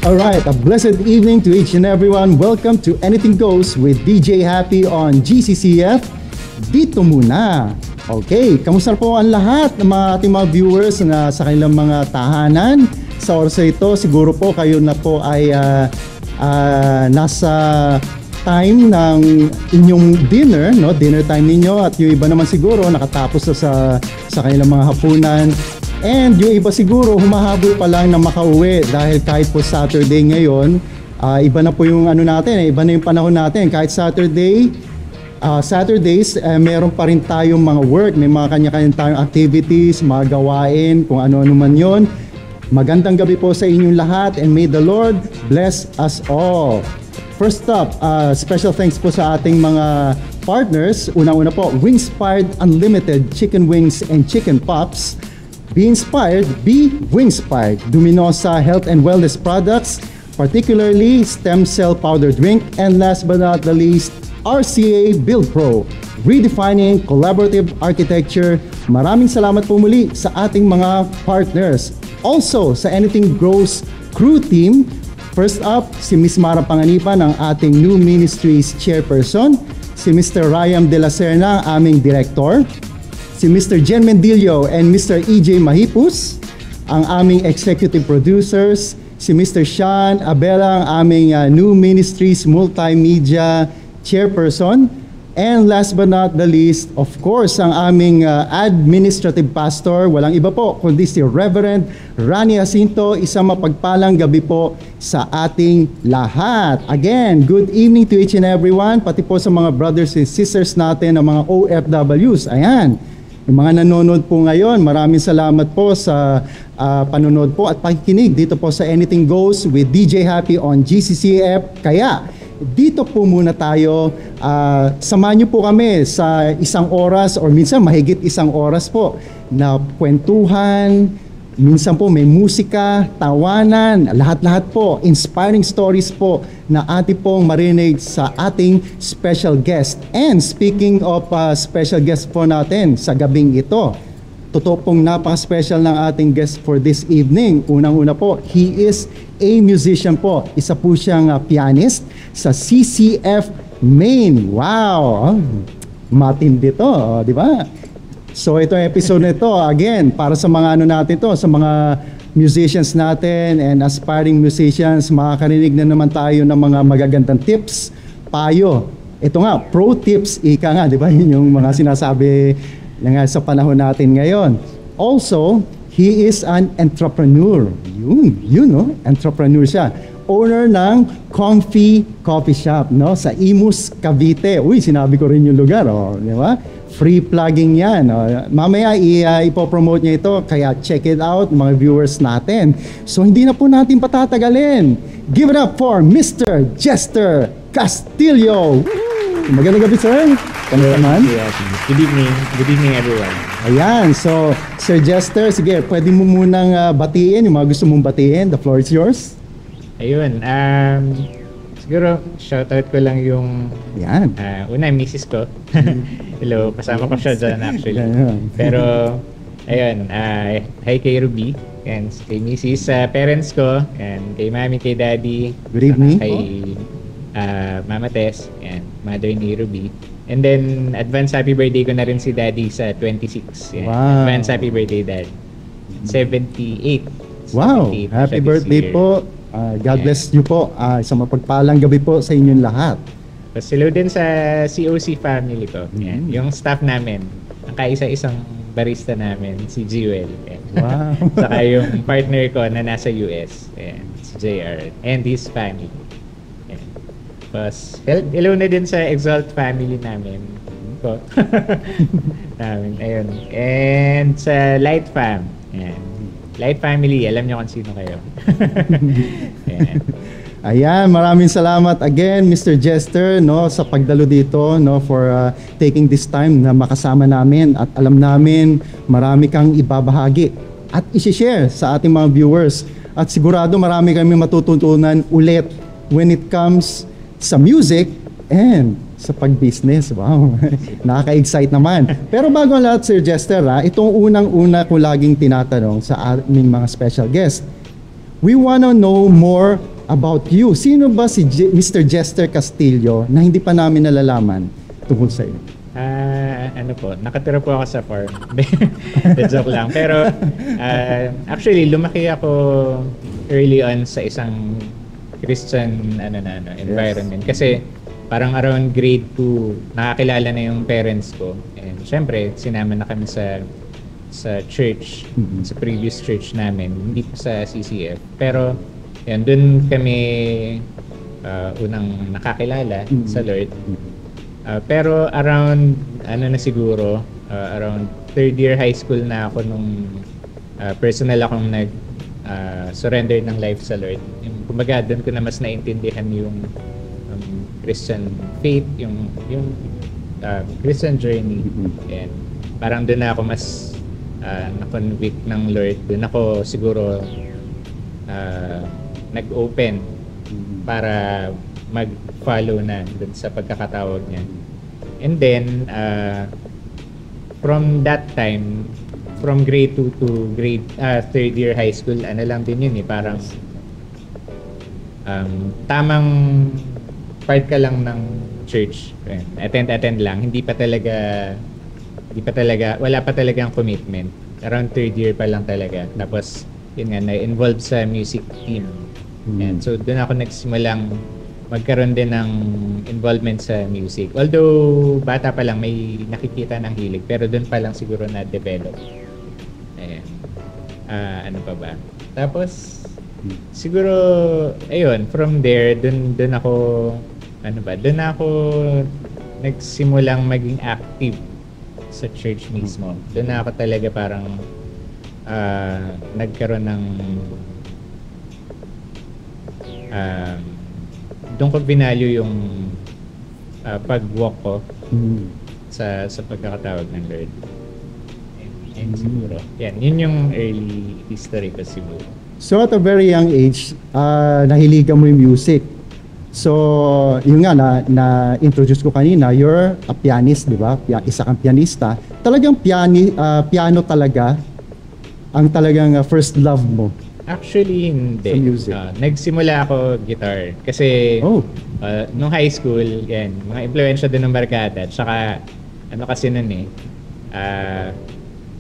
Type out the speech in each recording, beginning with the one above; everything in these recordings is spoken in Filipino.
Alright, a blessed evening to each and everyone. Welcome to Anything Goes with DJ Happy on GCCF. Dito muna. Okay, kamusta po ang lahat ng mga ating mga viewers na sa kanilang mga tahanan? Sa oras ito, siguro po kayo na po ay nasa time ng inyong dinner, no? Dinner time ninyo, at yung iba naman siguro nakatapos na sa kanilang mga hapunan. And yung iba siguro humahabol pa lang na makauwi dahil kahit po Saturday ngayon, iba na po yung ano natin, iba na yung panahon natin. Kahit Saturdays, meron pa rin tayong mga work, may mga kanya-kanya tayong activities, mga gawain, kung ano-ano man yun. Magandang gabi po sa inyong lahat, and may the Lord bless us all. First up, special thanks po sa ating mga partners. Una-una po, Wingspired Unlimited Chicken Wings and Chicken Pops. Be inspired, be Wingspired. Luminosa Health and Wellness Products, particularly stem cell powder drink. And last but not the least, RCA Build Pro, redefining collaborative architecture. Maraming salamat po muli sa ating mga partners. Also, sa Anything Grows crew team, first up, si Miss Mara Panganiban, ang ating new ministries chairperson. Si Mr. Ryan De La Serna, ang aming director. Si Mr. Jen Mendillo and Mr. EJ Mahipus, ang aming executive producers. Si Mr. Sean Abela, ang aming new ministries multimedia chairperson. And last but not the least, of course, ang aming administrative pastor, walang iba po kundi si Reverend Rani Jacinto. Isang mapagpalang gabi po sa ating lahat. Again, good evening to each and everyone, pati po sa mga brothers and sisters natin, ang mga OFWs. Ayan, yung mga nanonood po ngayon, maraming salamat po sa panonood po at pakikinig dito po sa Anything Goes with DJ Happy on GCCF. Kaya dito po muna tayo, samahan niyo po kami sa isang oras or minsan mahigit isang oras po na kwentuhan. Minsan po may musika, tawanan, lahat-lahat po, inspiring stories po na ating pong marinig sa ating special guest. And speaking of special guest po natin sa gabing ito, totoo pong napaka-special ng ating guest for this evening. Unang-una po, he is a musician po. Isa po siyang pianist sa CCF Maine. Wow! Matindi to, di ba? So itong episode nito, again, para sa mga ano natin to, sa mga musicians natin and aspiring musicians, makakarinig na naman tayo ng mga magagandang tips, payo. Ito nga, pro tips, ika nga, di ba? Yun yung mga sinasabi nga sa panahon natin ngayon. Also, he is an entrepreneur. Yun, no? Entrepreneur siya. Owner ng Comfy Coffee Shop, no? Sa Imus, Cavite. Uy, sinabi ko rin yung lugar, oh, di ba? Free plugging yan. Mamaya ipopromote niya ito, kaya check it out mga viewers natin. So hindi na po natin patatagalin. Give it up for Mr. Jester Castillo. Magandang gabi, sir. Kamusta man? Good evening. Good evening, everyone. Ayan, so Sir Jester, sige, pwede mo munang batiin yung mga gusto mong batiin. The floor is yours. Ayun, siguro shoutout ko lang yung una yung misis ko. Hello, kasama ko siya dyan actually. Pero ayun, hi kay Ruby and kay misis, parents ko, and kay mami, kay daddy. Good evening. Kay Mama Tess and mother ni Ruby. And then advance happy birthday ko na rin si daddy sa 26. Yeah. Wow. Advance happy birthday, dad. 78. Wow, 78 happy siya birthday this year. po. God bless you po. Isang mapagpalang gabi po sa inyong lahat. Tapos hello din sa COC family ko. Yan. Yung staff namin. Ang kaisa-isang barista namin, si Jewel. Yan. Wow. Saka yung partner ko na nasa US. Yan. Si JR. And his family. Yan. Tapos hello na din sa Exalt family namin. Ko. Ayun. And sa Light Fam. Yan. Light family, alam niyo kung sino kayo. Ayan, maraming salamat again Mr. Jester, no, sa pagdalo dito, no, for taking this time na makasama namin, at alam namin marami kang ibabahagi at i-share sa ating mga viewers, at sigurado marami kami matututunan ulit when it comes sa music and sa pag-business. Wow, nakaka-excite naman. Pero bago ang lahat, Sir Jester, itong unang-una ko laging tinatanong sa aming mga special guest, we wanna know more about you. Sino ba si Mr. Jester Castillo na hindi pa namin nalalaman tungkol sa iyo? Ano po, nakatira po ako sa farm. Joke lang. Pero actually, lumaki ako early on sa isang Christian environment. Kasi parang around grade 2, nakakilala na yung parents ko. And syempre, sinama na kami sa church, sa previous church namin, hindi pa sa CCF. Pero yan, dun kami unang nakakilala sa Lord. Pero around, around third year high school na ako nung personal akong surrender ng life sa Lord. Kumbaga, doon ko na mas naintindihan yung Christian faith, yung Christian journey. And parang doon na ako mas na-convict ng Lord. Doon ako siguro nag-open para mag-follow na dun sa pagkakatawag niya. And then, from that time, from grade 2 to third year high school, lang din yun parang tamang part ka lang ng church. Attend lang. Hindi pa talaga, wala pa talagang commitment. Around third year pa lang talaga. Tapos, yun nga, na-involved sa music team. And so, doon ako nagsimulang magkaroon din ng involvement sa music. Although, bata pa lang, may nakikita ng hilig. Pero doon pa lang siguro na-develop. Ayan. Ano pa ba? Tapos, siguro, ayun, from there, doon ako, doon ako nagsimulang maging active sa church mismo. Doon na ako talaga parang nagkaroon ng doon ko binalyo yung pag-walk ko sa pagkakatawag ng Lord. And siguro, yun yung early history ko siguro. So at a very young age, nahiligan mo yung music. So, yun nga na-introduce ko kanina, you're a pianist, di ba? Isa kang pianista. Talagang piano talaga ang talagang first love mo. Actually, hindi. Sa music. Nagsimula ako guitar. Kasi, nung high school, yan, mga impluensya din ng barkada. Tsaka, kasi nun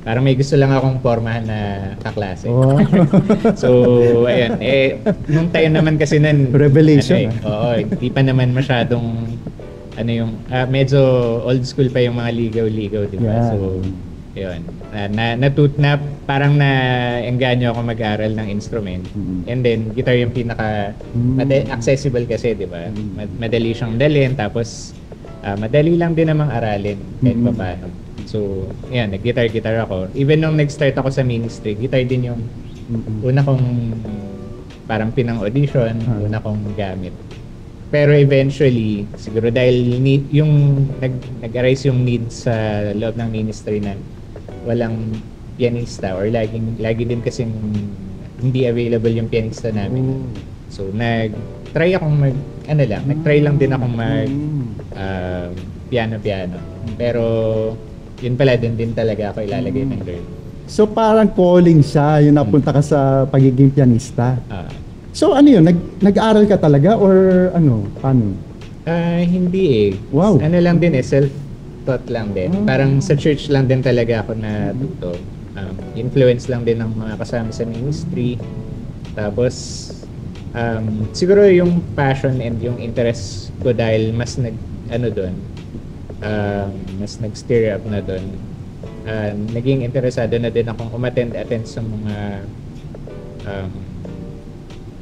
parang may gusto lang akong pormahan na kaklase. Oh. So, ayun. Nung tayo naman kasi nun, revelation. Hindi pa naman masyadong, medyo old school pa yung mga ligaw-ligaw, di ba? Yeah. So, ayun. Parang na-engganyo ako mag-aral ng instrument. And then, guitar yung pinaka accessible kasi, di ba? Madali siyang dalhin, tapos madali lang din namang aralin kahit pa paano. So, yan, nag-guitar ako. Even nung nag-start ako sa ministry, guitar din yung una kong parang pinang-audition, una kong gamit. Pero eventually, siguro dahil nag-arise yung need sa loob ng ministry na walang pianista or lagi din kasing hindi available yung pianista namin. So, nag-try lang din akong piano. Pero, yun pala, din talaga ako ilalagay ng Lord. So parang calling siya, yung napunta ka sa pagiging pianista. So ano yun, nag-aral ka talaga or paano? Hindi Wow. Lang din self-taught lang din. Parang sa church lang din talaga ako natuto. Influence lang din ng mga kasama sa ministry. Tapos, siguro yung passion and yung interest ko dahil mas mas nag-stir up na doon. Naging interesado na din akong attend sa mga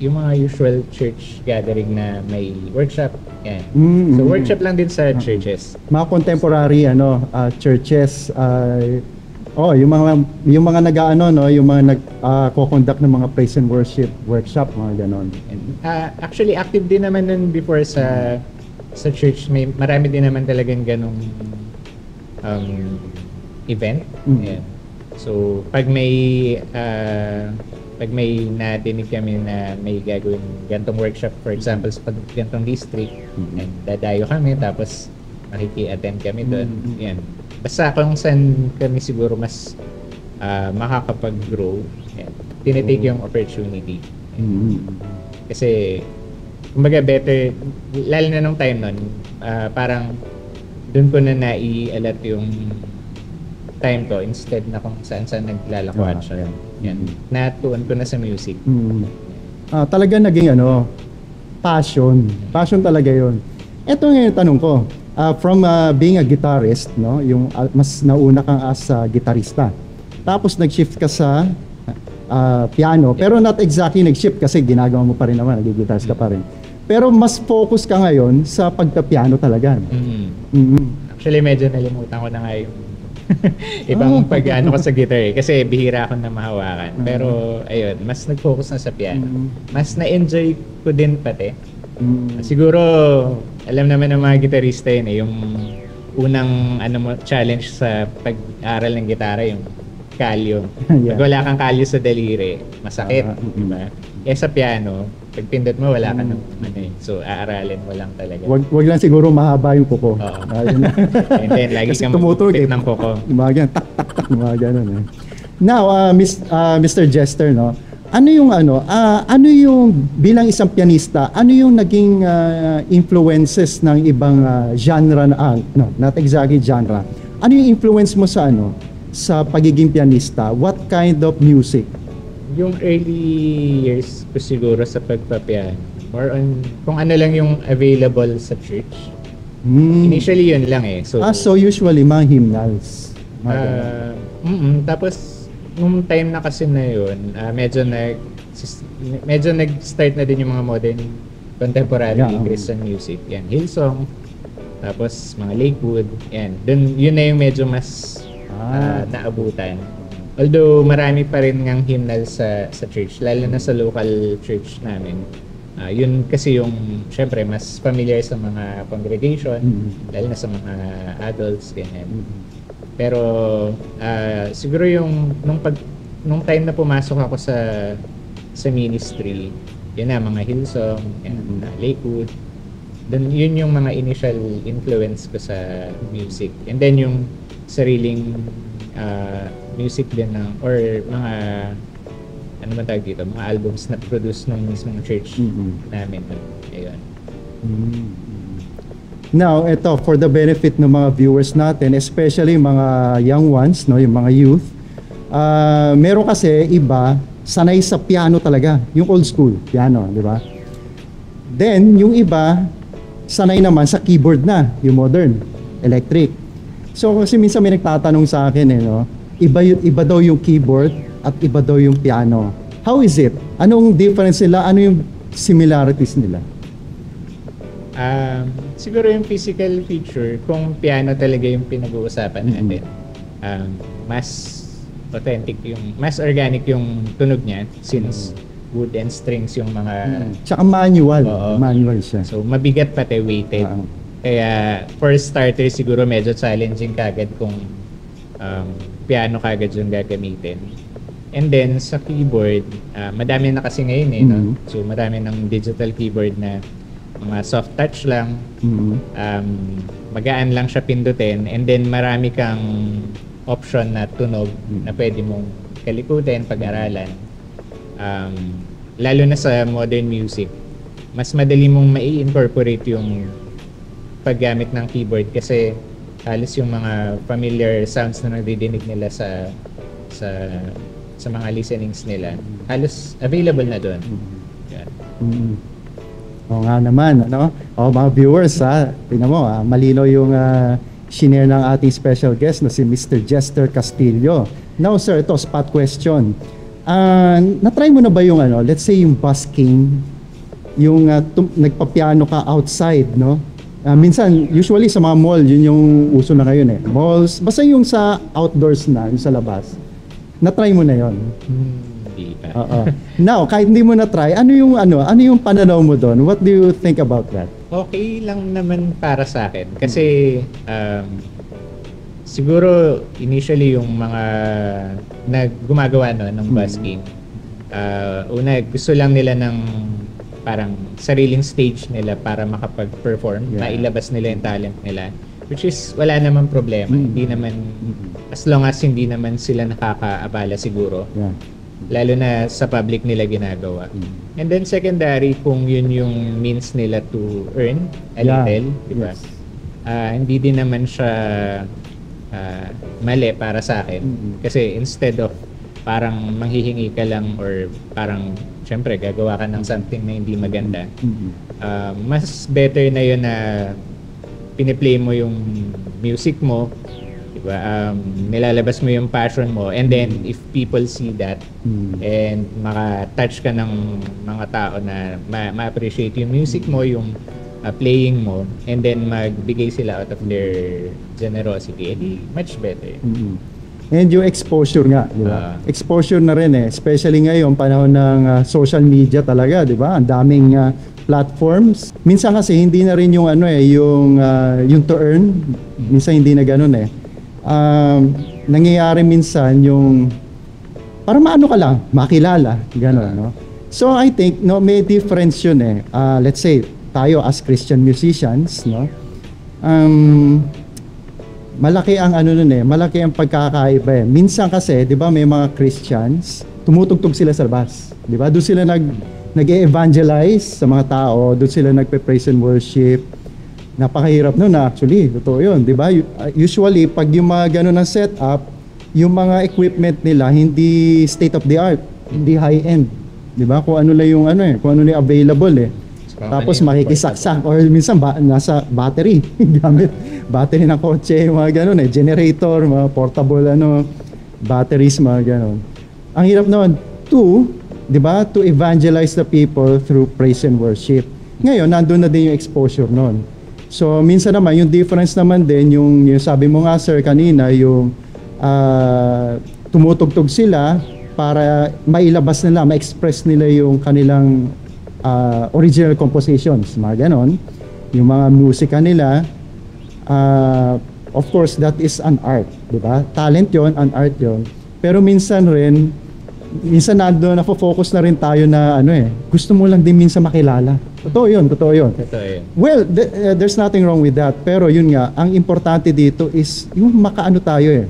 yung mga usual church gathering na may workshop. Yan. So workshop lang din sa churches. Mga contemporary churches, yung mga yung mga nag-co-conduct ng mga praise and worship workshop, mga ganon. Actually active din naman nun before sa church, marami din naman talagang ganong event. Yeah. So, pag may nadinig kami na may gagawin gantong workshop, for example, sa gantong district, and dadayo kami, tapos makiki-attend kami doon. Yan. Basta kung saan kami siguro mas makakapag-grow, tinitake yung opportunity. Kasi kumbaga better, lalo na nung time nun, parang doon ko na nai-alat yung time ko instead na kung saan-saan naglalakwat siya. Yan. Natuon ko na sa music. Talaga naging passion. Passion talaga yon. Ito yung tanong ko. From being a guitarist, no, yung mas nauna kang as gitarista. Tapos nag-shift ka sa piano, pero not exactly nag-shift kasi ginagawa mo pa rin naman, nag-guitarist ka pa rin. Pero mas focus ka ngayon sa pagka-piano talaga. Actually, medyo nalimutan ko na nga yung ibang pag-ano ko sa guitar kasi bihira ako na mahawakan. Pero ayun, mas nag-focus na sa piano. Mas na-enjoy ko din pati. Siguro, alam naman ng mga gitarista yun yung unang challenge sa pag-aral ng gitara, yung kalyo. Pag wala kang kalyo sa daliri, masakit. Diba? Sa piano, pag pindot mo, wala ka ng so aaralin mo lang talaga. Wag lang siguro mahaba yung kuko. And then, lagi kang pit ng kuko. Mga tak, mga ganun. Now, Mr. Jester, no? Ano yung bilang isang pianista, ano yung naging influences ng ibang genre not exactly genre. Ano yung influence mo sa pagiging pianista? What kind of music? Yung early years ko siguro sa pagpapiano, more on kung ano lang yung available sa church. Initially yun lang So usually mga hymnals. Tapos nung time na kasi na yun, medyo nag-start na din yung mga modern contemporary Christian music. Yan, Hillsong, tapos mga Lakewood, yan. Yun na yung medyo mas naabutan. Although marami pa rin ngang hymnal sa church, lalo na sa local church namin. Yun kasi yung, syempre, mas familiar sa mga congregation, lalo na sa mga adults, ganyan. Pero siguro yung nung time na pumasok ako sa ministry, yun na mga Hillsong and Lakewood. Then yun yung mga initial influence ko sa music. And then yung sariling music din or mga ano man tawag dito, mga albums na produce ng mismong church namin. Ayun. Now, ito, for the benefit ng mga viewers natin, especially mga young ones, no, yung mga youth, meron kasi iba, sanay sa piano talaga, yung old school piano, di ba? Then, yung iba, sanay naman sa keyboard na, yung modern, electric. So, kasi minsan may nagtatanong sa akin, no, iba daw yung keyboard at iba daw yung piano. How is it? Anong difference nila? Ano yung similarities nila? Siguro yung physical feature, kung piano talaga yung pinag-uusapan natin, mas authentic mas organic yung tunog niya since wood and strings yung mga... Tsaka manual siya. So mabigat pati, weighted. Kaya for starter siguro medyo challenging kagad kung piano kagad yung gagamitin. And then sa keyboard, madami na kasi ngayon no? So madami ng digital keyboard na mga soft touch lang, magaan lang siya pindutin, and then marami kang option na tunog na pwede mong kalikutin, pag-aralan. Lalo na sa modern music, mas madali mong mai-incorporate yung paggamit ng keyboard kasi halos yung mga familiar sounds na nadidinig nila sa mga listenings nila, halos available na doon. Oo nga naman, mga viewers, tingnan mo, malino yung shinare ng ating special guest na si Mr. Jester Castillo. Now sir, ito, spot question. Na-try mo na ba yung let's say yung busking, yung nagpa-piano ka outside, no? Minsan, usually sa mga mall, yun yung uso na ngayon malls, basta yung sa outdoors na, yung sa labas. Na-try mo na yun? Now, kahit hindi mo na-try, ano yung pananaw mo doon? What do you think about that? Okay lang naman para sa akin. Kasi, siguro, initially, yung mga gumagawa ng busking, una, gusto lang nila ng parang sariling stage nila para makapag-perform, mailabas nila yung talent nila. Which is, wala naman problema. Hindi naman, as long as hindi naman sila nakakaabala siguro. lalo na sa public nila ginagawa. And then secondary, kung yun yung means nila to earn a little, di ba? Yes. Hindi din naman siya mali para sa akin. Kasi instead of parang manghihingi ka lang or parang syempre gagawa ka ng something na hindi maganda, mas better na yun na piniplay mo yung music mo, diba? Nilalabas mo yung passion mo, and then if people see that and maka-touch ka ng mga tao na ma-appreciate yung music mo, yung playing mo, and then magbigay sila out of their generosity, edi much better. And yung exposure nga, di ba? Exposure na rin especially ngayon, panahon ng social media talaga, di ba? Ang daming platforms. Minsan kasi hindi na rin yung yung to earn. Minsan hindi na ganoon nangyayari minsan yung para maano ka lang, makilala, gano'n, no? So I think may difference yun let's say tayo as Christian musicians, no? Malaki ang malaki ang pagkakaiba Minsan kasi, 'di ba, may mga Christians, tumutugtog sila sa labas, 'di ba? Doon sila nag-evangelize sa mga tao, doon sila nagpe-praise and worship. Napakahirap noon actually, totoo 'yun, 'di ba? Usually pag yung mga ganun ang setup, yung mga equipment nila hindi state of the art, hindi high end, 'di ba? Kung ano lang yung kung ano lang available Tapos makikisaksak or minsan nasa battery gamit battery ng kotse, mga ganun generator, mga portable batteries, mga ganun. Ang hirap noon di ba, to evangelize the people through praise and worship. Ngayon nandoon na din yung exposure noon. So minsan naman yung difference naman din yung sabi mo nga sir kanina, yung tumutugtog sila para mailabas nila, ma-express nila yung kanilang original compositions, mga ganon, yung mga musika nila. Of course that is an art, di ba? Talent yon, an art yon. Pero minsan nandoon na-focus na rin tayo na gusto mo lang din minsan makilala. Totoo yun. Well, there's nothing wrong with that. Pero yun nga, ang importante dito is yung tayo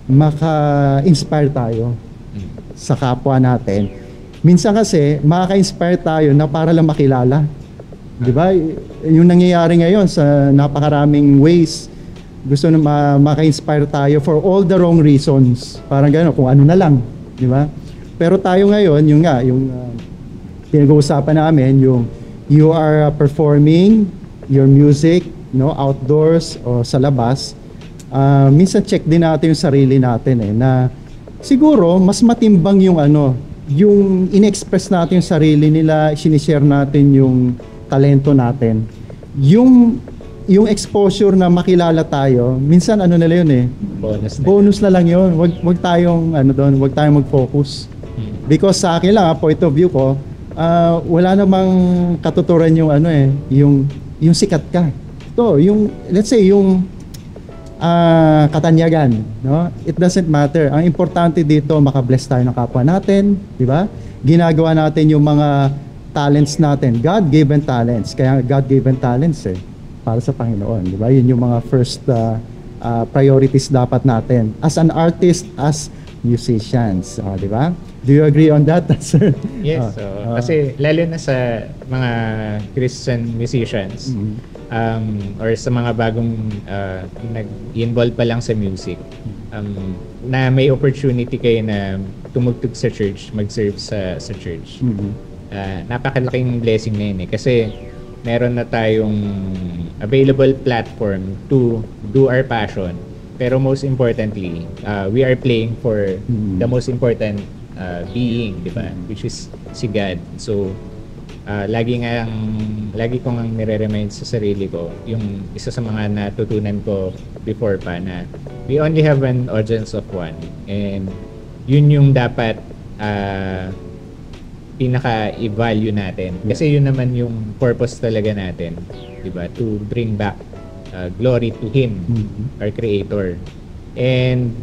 maka-inspire tayo sa kapwa natin. Minsan kasi makaka-inspire tayo na para lang makilala. 'Di ba? Yung nangyayari ngayon sa napakaraming ways, gusto na maka-inspire tayo for all the wrong reasons. Parang gano'n, kung ano na lang, 'di ba? Pero tayo ngayon, yung pinag-uusapan namin, yung you are performing your music, outdoors o sa labas. Minsan check din natin yung sarili natin na siguro mas matimbang yung yung in-express natin yung sarili nila, sinishare natin yung talento natin. Yung exposure na makilala tayo, minsan nila yun bonus na lang yun. Wag tayong wag tayong mag-focus. Because sa akin lang, point of view ko, wala namang katuturan yung yung sikat ka. Let's say yung katanyagan, no? It doesn't matter. Ang importante dito, makabless tayo ng kapwa natin, di ba? Ginagawa natin yung mga talents natin, God-given talents. Kaya God-given talents para sa Panginoon, di ba? Yun yung mga first priorities dapat natin as an artist, as musicians, di ba? Do you agree on that, sir? Yes. Kasi lalo na sa mga Christian musicians, or sa mga bagong nag-involve pa lang sa music, na may opportunity kayo na tumugtog sa church, mag-serve sa church. Napakalaking blessing na yun kasi meron na tayong available platform to do our passion. Pero most importantly, we are playing for the most important being, di ba? Which is si God. So, lagi kong ang nire-remind sa sarili ko, yung isa sa mga natutunan ko before pa na we only have an audience of one, and yun yung dapat pinaka-i-value natin. Kasi yun naman yung purpose talaga natin, di ba? To bring back glory to Him, our Creator. And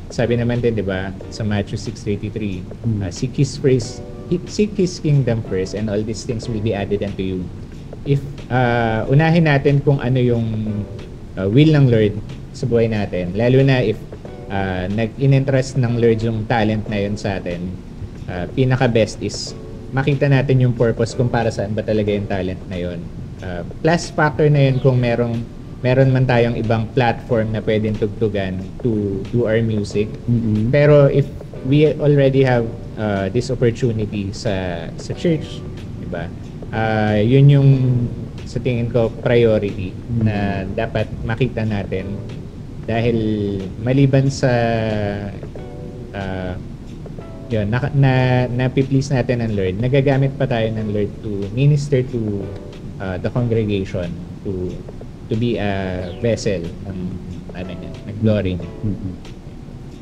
sabi naman din, di ba, sa Matthew 6:33, seek His kingdom first, and all these things will be added unto you. If unahin natin kung ano yung will ng Lord sa buhay natin, lalo na if nag-in-interest ng Lord yung talent na yun sa atin, pinaka-best is makita natin yung purpose kung para saan ba talaga yung talent na yun. Plus factor na yun kung meron man tayong ibang platform na pwedeng tugtugan to do our music. Pero if we already have this opportunity sa church, diba? Yun yung sa tingin ko priority na dapat makita natin, dahil maliban sa yun, na-please natin ng Lord, nagagamit pa tayo ng Lord to minister to the congregation, to be a vessel ng glory niya.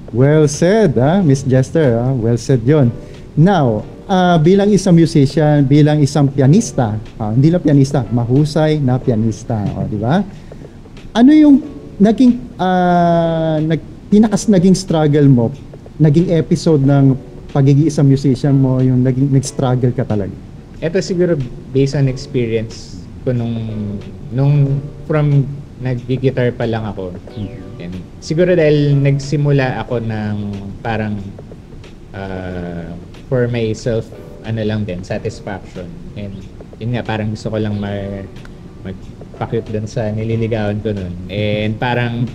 Well said, Miss Jester. Well said yon. Now, bilang isang musician, bilang isang pianista, hindi lang pianista, mahusay na pianista, di ba? Ano yung naging naging struggle mo, naging episode ng pagiging isang musician mo, yung nag-struggle ka talaga? Ito siguro based on experience ko nung from nag-guitar pa lang ako. And siguro dahil nagsimula ako ng parang for myself, lang din, satisfaction. And yun nga, parang gusto ko lang magpakute dun sa nililigawan ko nun. And parang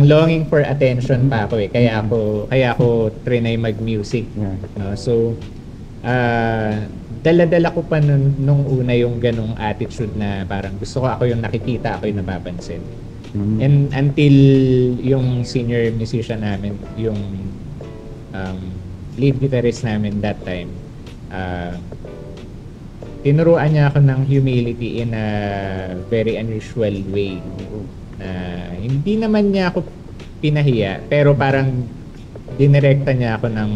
longing for attention pa ako eh. Kaya ako trinay mag-music. No? So, dala-dala ko pa nung una yung ganong attitude na parang gusto ko ako yung nakikita, ako yung napapansin. And until yung senior musician namin, yung lead guitarist namin that time, tinuruan niya ako ng humility in a very unusual way. Hindi naman niya ako pinahiya, pero parang dinirekta niya ako ng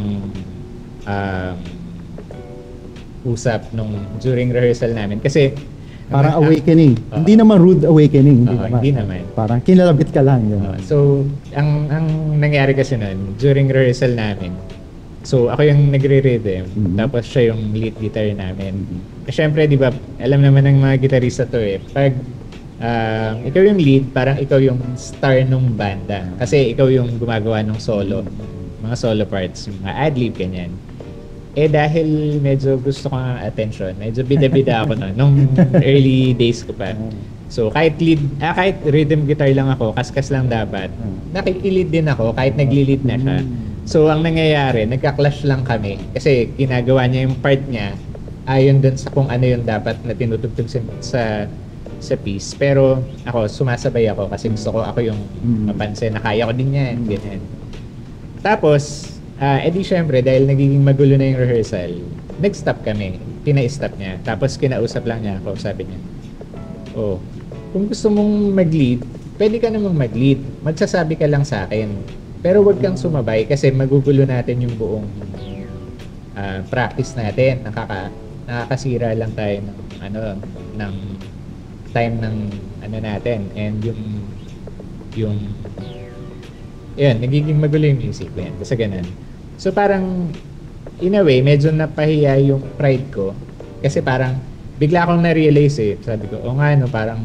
usap during rehearsal namin. Kasi parang awakening. Hindi naman rude awakening. Hindi naman. Parang kinalabit ka lang. So, ang nangyari kasi nun, during rehearsal namin, so ako yung nagre-rhythm, tapos siya yung lead guitar namin. Siyempre, di ba, alam naman ng mga gitarista to eh, pag ikaw yung lead, parang ikaw yung star nung banda. Kasi ikaw yung gumagawa ng solo, mga solo parts, mga ad-lib, ganyan. Eh dahil medyo gusto ko ng attention, medyo bida-bida ako nung early days ko pa. So kahit rhythm guitar lang ako, kas-kas lang dapat, nakikilid din ako kahit nagli-lead na siya. So ang nangyayari, nagka-clash lang kami kasi ginagawa niya yung part niya ayon dun sa kung ano yung dapat na tinutugtog sa piece. Pero ako, sumasabay ako kasi gusto ko ako yung mapansin na kaya ko din yan, ganyan. Tapos, edi syempre, dahil nagiging magulo na yung rehearsal, nag-stop kami. Pina-stop niya. Tapos kinausap lang niya ako, sabi niya, kung gusto mong mag-lead, pwede ka namang mag-lead. Magsasabi ka lang sa akin. Pero wag kang sumabay kasi magugulo natin yung buong practice natin. Nakakasira lang tayo ng time ng natin. And yun, nagiging magulo yung music yan. Kasi ganun. So parang, in a way, medyo napahiya yung pride ko. Kasi parang, bigla akong na-realize eh. Sabi ko, parang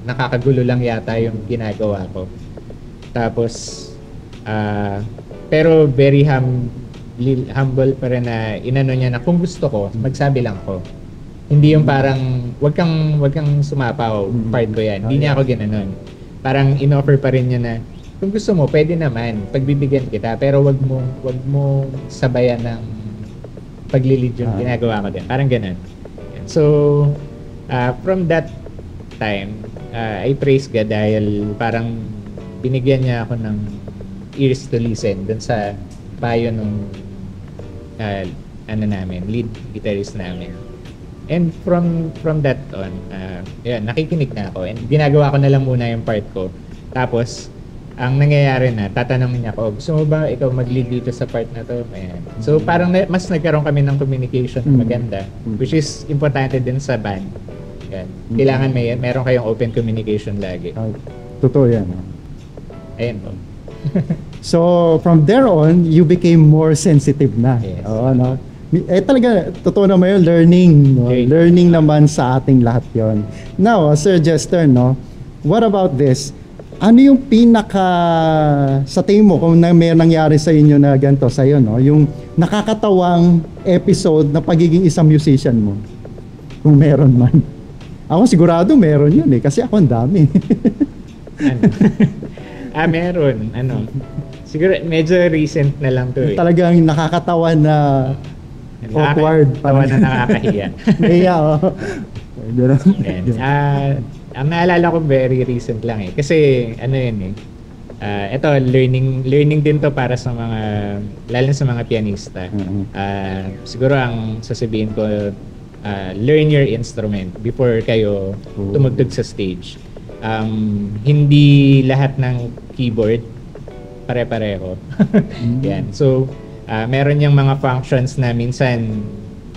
nakakagulo lang yata yung ginagawa ko. Tapos, pero very humble pa rin na inano niya na kung gusto ko, magsabi lang ako. Hindi yung parang, wag kang sumapaw, part ko yan. Hindi niya ako ginanon. Parang in-offer pa rin niya na, kung gusto mo, pwede naman, pagbibigyan kita, pero wag mo sabayan ng paglilid yung ginagawa ko din. Parang ganun. So, from that time, I praise God dahil parang binigyan niya ako ng ears to listen dun sa payo nung lead guitarist namin. And from that on, nakikinig na ako. And ginagawa ko na lang muna yung part ko. Tapos, ang nangyayari na, tatanungin niya ako, gusto mo ba ikaw mag-lead dito sa part na to? Ayan. So, parang mas nagkaroon kami ng communication maganda, which is importante din sa band. Yan. Kailangan meron kayong open communication lagi. Totoo yan. Ayan po. So, from there on, you became more sensitive na. Yes. Talaga, totoo naman yun, learning. Learning naman sa ating lahat yon. Now, Sir Jester, what about this? ano yung pinaka, sa tingin mo, kung may nangyari sa inyo na ganito sa'yo, no? Yung nakakatawang episode na pagiging isang musician mo? Kung meron man. Ako sigurado meron yun eh, kasi ako ang dami. Meron. Siguro medyo recent na lang to eh. Talagang nakakatawa na awkward. Tawa na nakakahiya. Kaya, oh. Ang naalala ko very recent lang eh. Kasi yun eh. Ito, learning din to para sa mga, lalo sa mga pianista. Siguro ang sasabihin ko, learn your instrument before kayo tumugtog sa stage. Hindi lahat ng keyboard pare-pareho. Yan. So, meron yung mga functions na minsan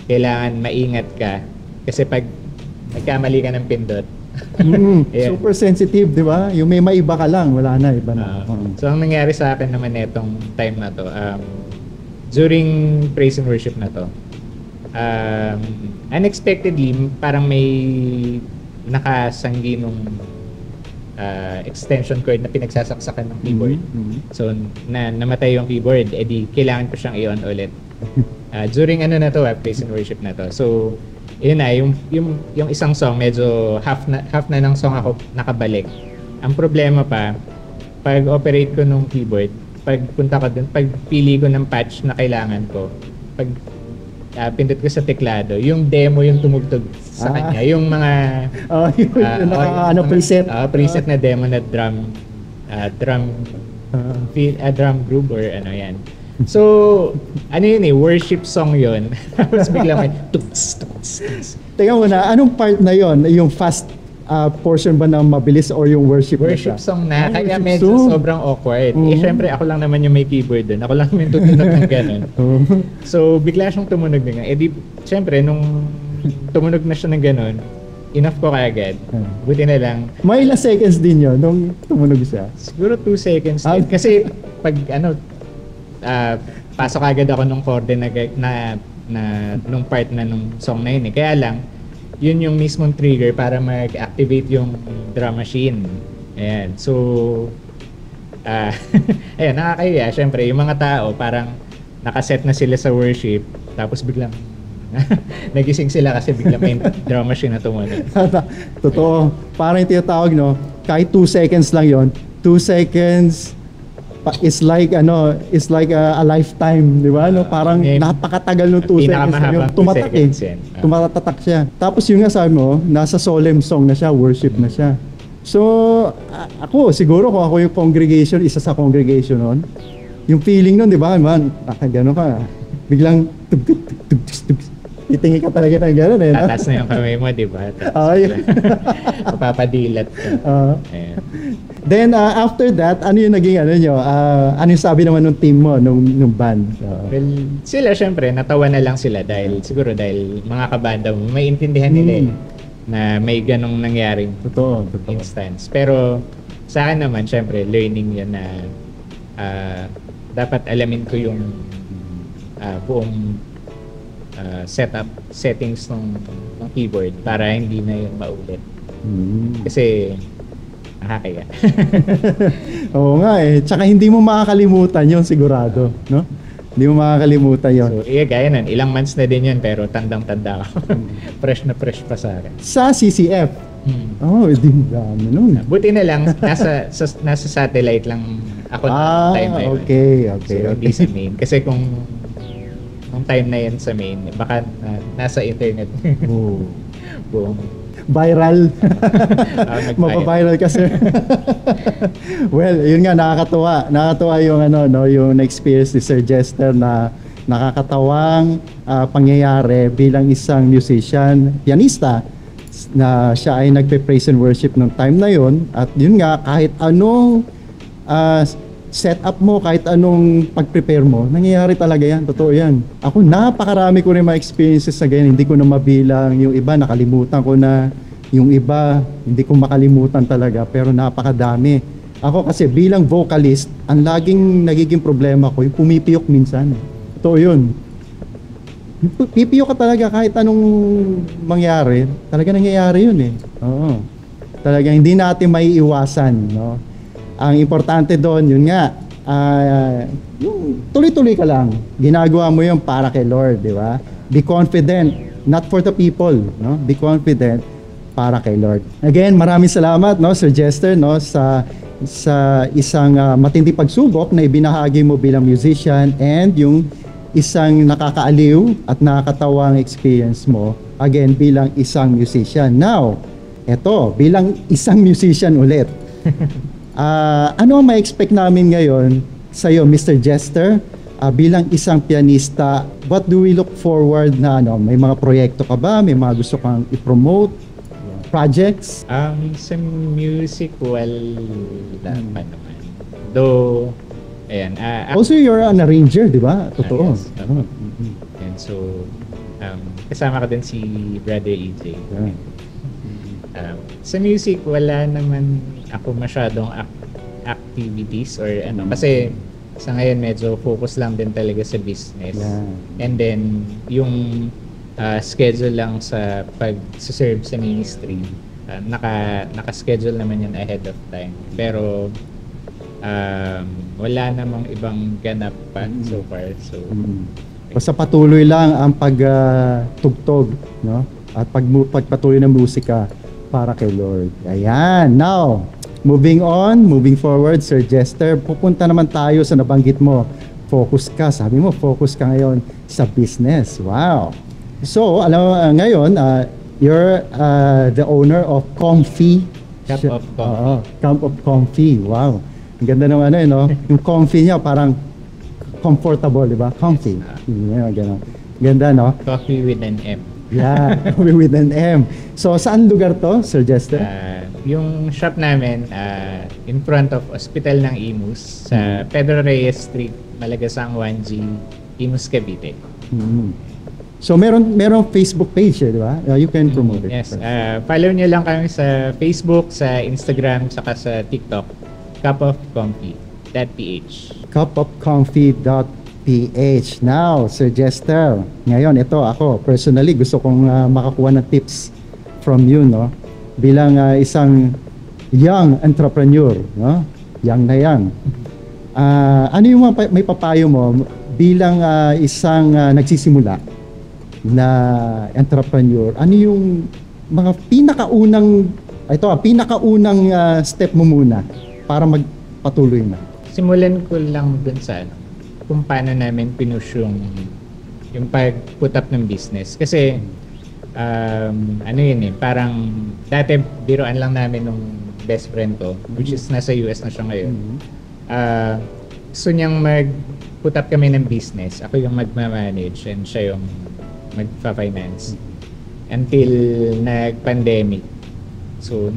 kailangan maingat ka kasi pag nagkamali ka ng pindot, super sensitive, di ba? Yung may maiba ka lang, wala na, iba na. So, ang nangyari sa akin naman netong time na to, during praise and worship na to, unexpectedly, parang may nakasanggi nung extension cord na pinagsasaksakan ng keyboard. So, namatay yung keyboard, edi kailangan ko siyang i-on ulit. During na to, praise and worship na to. So, yun na, yung isang song, medyo half na ng song ako nakabalik. Ang problema pa, pag operate ko nung keyboard, pag punta ko dun, pag pili ko ng patch na kailangan ko, pag pindot ko sa teklado, yung demo yung tumugtog sa kanya, yung mga preset. Preset na demo na drum group or yan. So, yun eh, worship song yun. Tapos biglang may tuts. Teka muna, anong part na yun? Yung fast portion ba na mabilis or yung worship song na? Kaya medyo sobrang awkward. Syempre, ako lang naman yung may keyboard dun. Ako lang yung tutunod ng ganun. So, bigla siyang tumunog na nga. Syempre, nung tumunog na siya ng ganun, enough ko kaagad. Buti na lang. May ilang seconds din yun nung tumunog siya? Siguro 2 seconds din. Kasi, pag pasok agad ako nung chord na nung part na nung song na yun eh. Kaya lang, yun yung mismong trigger para mag-activate yung drum machine. Ayan. So, ayun, nakakahiya. Siyempre, yung mga tao parang nakaset na sila sa worship, tapos biglang nagising sila kasi biglang may drum machine na tumunog. Totoo. Parang yung tinatawag, no? Kahit 2 seconds lang yon, 2 seconds it's like a lifetime, di ba? No, parang napakatagal ng 2 seconds na yun. Tumatak eh. Tumatatak siya. Tapos yung nga sabi mo, nasa solemn song na siya, worship na siya. So, ako siguro kung ako yung congregation, isa sa congregation nun, yung feeling nun, di ba, man, gano'n ka, biglang titingin ka talaga ng gano'n eh. Tatas na yung kamay mo, di ba? Papadilat ka. Then after that, ano yung naging ano yung sabi naman ng team mo nung band? Well, sila syempre natawa na lang sila dahil mga kabanda mo maintindihan nila na may ganong nangyaring instance. Pero sa akin naman syempre learning 'yan na dapat alamin ko yung buong settings ng keyboard para hindi na yun maulit. Kasi nakakaya. Oo nga eh. Tsaka hindi mo makakalimutan yon sigurado, no? Hindi mo makakalimutan yon. So, gaya nun. Ilang months na din yun pero tandang-tanda ako. Fresh na fresh pa sa akin. Sa CCF? Hindi dami nun. Buti na lang, nasa satellite lang ako ng time na yun. Okay. So, hindi sa main. Kasi kung time na yan sa main, baka nasa internet. Buong viral. Mapaviral kasi. Well, yun nga, nakakatuwa yung yung na-experience ni Sir Jester na nakakatawang pangyayari bilang isang musician, pianista, na siya ay nagpe-praise and worship ng time na yun. At yun nga, kahit anong setup mo, kahit anong pag-prepare mo, nangyayari talaga yan, totoo yan. Ako, napakarami ko rin mga experiences na ganyan, hindi ko na mabilang, yung iba nakalimutan ko na, yung iba hindi ko makalimutan talaga, pero napakadami. Ako kasi bilang vocalist, ang laging nagiging problema ko, yung pumipiyok minsan. Totoo yun. Pipiyok ka talaga kahit anong mangyari, talaga nangyayari yun eh. Oo. Talaga hindi natin maiiwasan, no? ang importante doon, yun nga, yung tuloy-tuloy ka lang. Ginagawa mo yung para kay Lord, di ba? Be confident, not for the people, no? Be confident para kay Lord. Again, maraming salamat, no, Sir Jester, no, sa isang matinding pagsubok na ibinahagi mo bilang musician and yung isang nakakaaliw at nakakatawang experience mo again bilang isang musician. Now, eto, bilang isang musician ulit. Ano ang ma-expect namin ngayon sa iyo, Mr. Jester? Bilang isang pianista, what do we look forward na may mga proyekto ka ba? May mga gusto kang i-promote? Projects? Sa music, wala pa naman. Though, ayan. Also, you're an arranger, di ba? Totoo. Yes. And so, kasama ka din si Brother EJ. Sa music, wala naman ako masyadong activities or kasi sa ngayon medyo focus lang din talaga sa business. And then, yung schedule lang sa pag-serve sa ministry, naka-schedule naman yun ahead of time. Pero, wala namang ibang ganap pa so far. So, basta patuloy lang ang pagtugtog, no? At pagpatuloy ng musika para kay Lord. Ayan. Now, moving forward, Sir Jester, pupunta naman tayo sa nabanggit mo. Focus ka. Sabi mo, focus ka ngayon sa business. Wow. So, ngayon, you're the owner of Comfy. Cup of Coffee. Cup of Comfy. Wow. Ang ganda ng yung comfy niya parang comfortable, di ba? Comfy. Ganun. Ganda, no? Coffee with an M. Yeah, coffee with an M. So, saan lugar to, Sir Jester? Yung shop namin, in front of Hospital ng Imus, sa Pedro Reyes Street, Malagasang 1G, Imus, Cavite. So, meron Facebook page, di ba? You can promote it. Yes. Follow nyo lang kami sa Facebook, sa Instagram, saka sa TikTok. cupofcomfy.ph cupofcomfy.ph. Now, Sir Jester, ngayon, ito ako, personally, gusto kong makakuha ng tips from you, no? Bilang isang young entrepreneur, no? Young na young. Ano yung may papayo mo bilang isang nagsisimula na entrepreneur? Ano yung mga pinakaunang step mo muna para magpatuloy na? Simulan ko lang dun sa kung paano namin pinush yung pag-put up ng business. Kasi parang dati biroan lang namin nung best friend ko, which is nasa US na siya ngayon. Gusto niyang mag-put up kami ng business. Ako yung magma-manage and siya yung magpa-finance. Until nag-pandemic. So,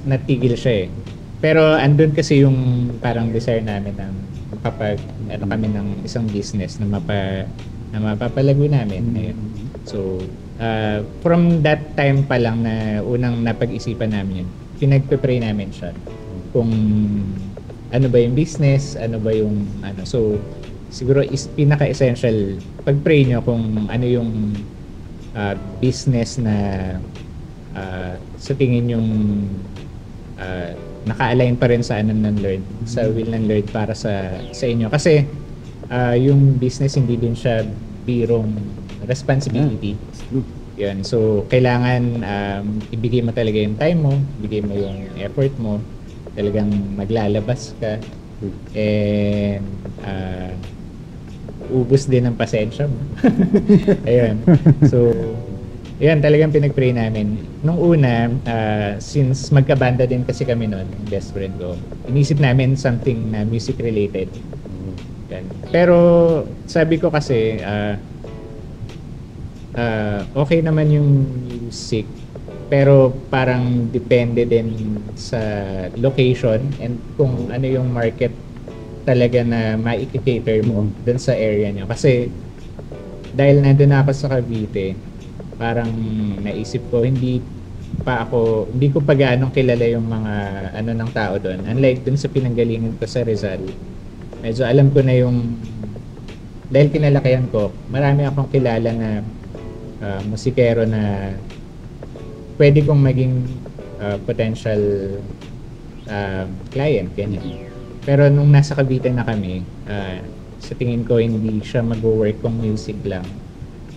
natigil siya eh. Pero andun kasi yung parang desire namin ng kami ng isang business na mapapalago namin. Ayun. So, from that time pa lang na unang napag-isipan namin yun, pinagpe-pray namin siya kung ano ba yung business, ano ba yung So, siguro pinaka-essential, pag-pray nyo kung ano yung business na sa tingin yung naka-align pa rin sa ng Lord, sa will ng Lord para sa inyo. Kasi yung business hindi din siya birong responsibility. Yun. So, kailangan ibigay mo talaga yung time mo, ibigay mo yung effort mo, talagang maglalabas ka, and ubos din ang pasensya mo. Ayun. So, yan, talagang pinag-pray namin. Nung una, since magkabanda din kasi kami noon, best friend ko, inisip namin something na music-related. Yan. Pero sabi ko kasi, okay naman yung music, pero parang depende din sa location and kung ano yung market talaga na ma-cater mo dun sa area nyo. Kasi dahil nandun ako sa Cavite, parang naisip ko hindi ko pa gaano kilala yung mga ng tao doon. Unlike dun sa pinanggalingan ko sa Rizal, medyo alam ko na yung, dahil kinalakihan ko, marami akong kilala na musikero na pwede kong maging potential client, ganyan. Pero nung nasa Cavite na kami, sa tingin ko hindi siya mag-work kung music lang.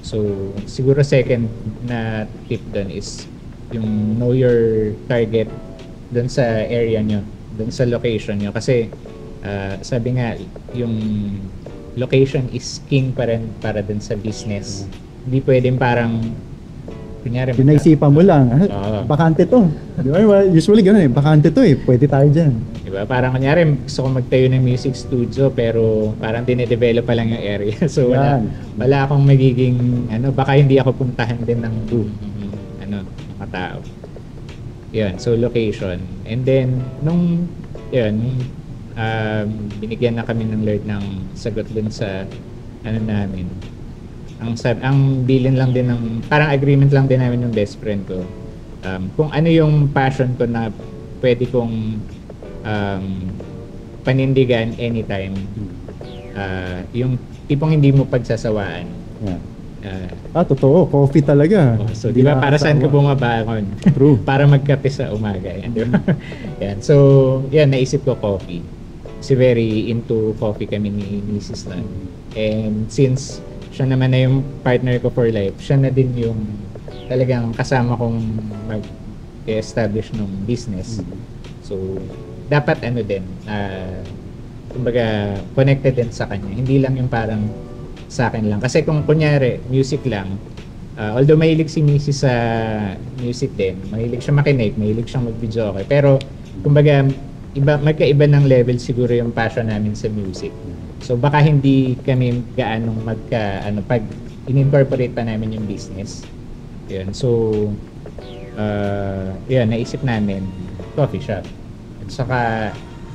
So, siguro second na tip doon is yung know your target doon sa area nyo, doon sa location nyo. Kasi sabi nga, yung location is king pa rin para doon sa business. Hindi pwedeng parang kunyari pinaisipan mo lang, bakante to. Di ba? Usually gano'n bakante to pwede tayo dyan. Diba? Parang kunyari gusto ko magtayo ng music studio pero parang dinedevelop pa lang yung area. So wala akong magiging baka hindi ako puntahan din ng mga tao. Yun, so location. And then nung binigyan na kami ng Lord ng sagot dun sa namin. Ang bilin lang din ng parang agreement lang din namin ng best friend ko. Kung ano yung passion ko na pwede kong panindigan anytime. Yung tipong hindi mo pagsasawaan. Totoo. Coffee talaga. So, di ba para saan ka bumabangon? True. Para magkape sa umaga. Yan, di ba? Yan. So, yan, naisip ko coffee. Kasi very into coffee kami ni Mrs. Tan. And since siya naman na yung partner ko for life, siya na din yung talagang kasama kong mag-establish ng business. So, dapat din, kumbaga, connected din sa kanya. Hindi lang yung parang sa akin lang. Kasi kung kunyari, music lang, although mahilig si Mrs. sa music din, mahilig siya makinig, mahilig siyang mag-video, okay. Pero, kumbaga, magkaiba ng level siguro yung passion namin sa music. So baka hindi kami gaanong pag in-incorporate pa namin yung business. Yun. So naisip namin coffee shop. At saka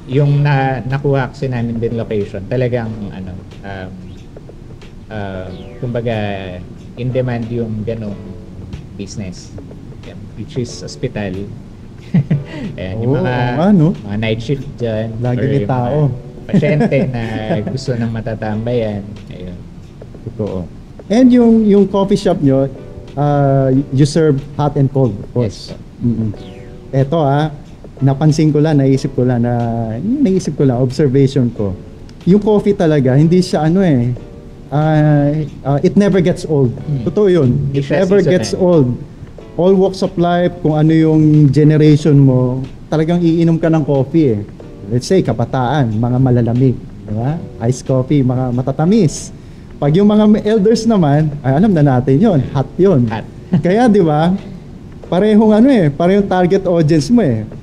yung nakuha kasi namin din location, talagang kumbaga in demand yung ganong business. Yan, which is hospital. Ayan, yung mga night shift dyan. Lagi may tao. Pasyente na gusto ng matatambayan. Ayun. Totoo. And yung coffee shop nyo, you serve hot and cold, of course. Yes. Eto napansin ko lang, naisip ko lang, observation ko. Yung coffee talaga, hindi siya it never gets old. Totoo yun. It never gets old. All walks of life, kung ano yung generation mo, talagang iinom ka ng coffee Let's say, kabataan, mga malalamig. Diba? Iced coffee, mga matatamis. Pag yung mga elders naman, ay alam na natin yon, hot yun. Hot. Kaya di ba, parehong target audience mo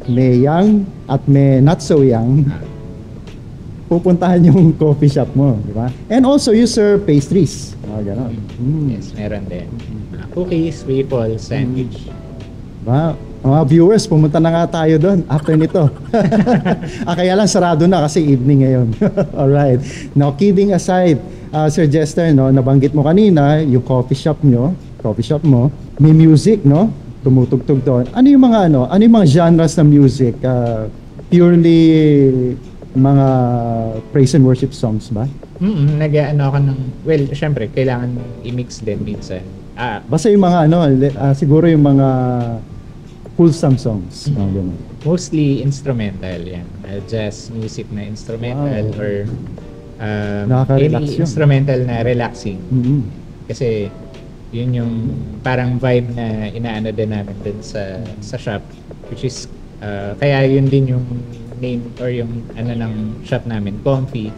May young at may not so young. Pupuntahan yung coffee shop mo, di ba? And also, you serve pastries. Ganon. Yes, meron din. Cookies, waffle, sandwich. Diba? Mga viewers, pumunta na nga tayo doon after nito. Kaya lang sarado na kasi evening ngayon. Alright. Now, kidding aside, Sir Jester, nabanggit mo kanina, yung coffee shop mo, may music, tumutugtug doon. Ano yung mga genres ng music? Purely mga praise and worship songs ba? Nag-ano ako well, syempre, kailangan i-mix din minsan. Basta yung mga siguro yung mga wholesome songs. Mostly instrumental yan. Jazz music na instrumental or any instrumental na relaxing. Kasi yun yung parang vibe na inaano din namin din sa shop, which is kaya yun din yung name or yung ng shop namin, Comfy,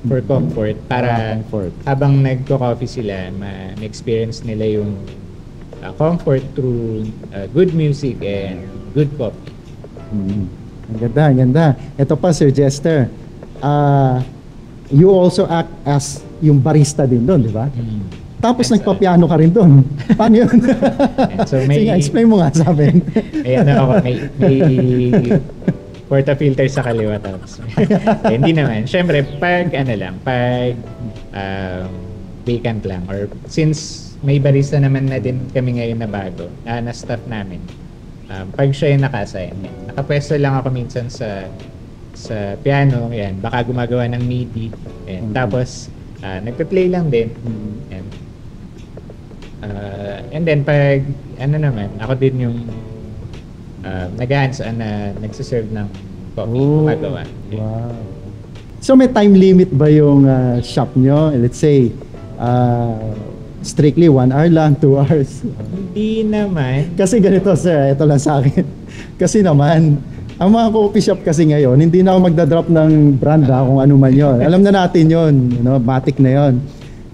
for comfort, para habang nagko-coffee sila, ma-experience nila yung comfort through good music and good coffee. Ang ganda. Ito pa, Sir Jester. You also act as yung barista din doon, di ba? Tapos nagpa-piano ka rin doon. Paano yun? So sige, explain mo nga sa amin. may portafilter sa kaliwa tapos. Hindi naman. Siyempre, pag vacant lang or since may barista naman na din kami ngayon na bago, na staff namin. Pag siya yung naka-assign, nakapwesto lang ako minsan sa piano, yan, baka gumagawa ng MIDI, yan. Tapos nagpe-play lang din. Yan. And then pag naman, ako din yung nag-hands-on na nagsiserve ng coffee gumagawa. Wow. So may time limit ba yung shop nyo? Let's say, strictly 1 hour lang, 2 hours? Hindi naman. Kasi ganito sir, ito lang sa akin. Kasi naman, ang mga coffee shop kasi ngayon, hindi na ako magdadrop ng brand kung ano man yon. Alam na natin yon, matik na yon.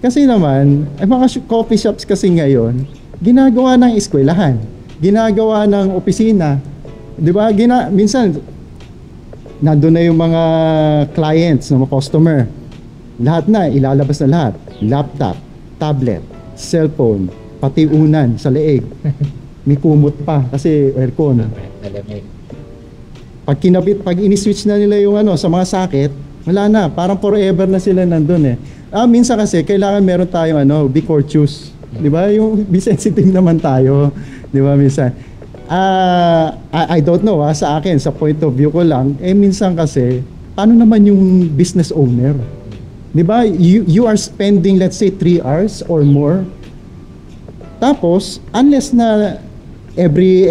Kasi naman, ang mga coffee shops kasi ngayon, ginagawa ng eskwelahan, ginagawa ng opisina. Di ba? Minsan, nandun na yung mga clients, mga customer. Lahat na, ilalabas na lahat. Laptop, tablet, cellphone, pati unan sa leeg. May kumot pa kasi aircon. Pag ini-switch na nila yung sa mga socket, wala na, parang forever na sila nandun eh. Minsan kasi kailangan meron tayong be courteous. 'Di ba? Yung be sensitive naman tayo, 'di ba minsan? I don't know sa akin, sa point of view ko lang, minsan kasi paano naman yung business owner? 'Di ba? You are spending let's say 3 hours or more. Tapos unless na every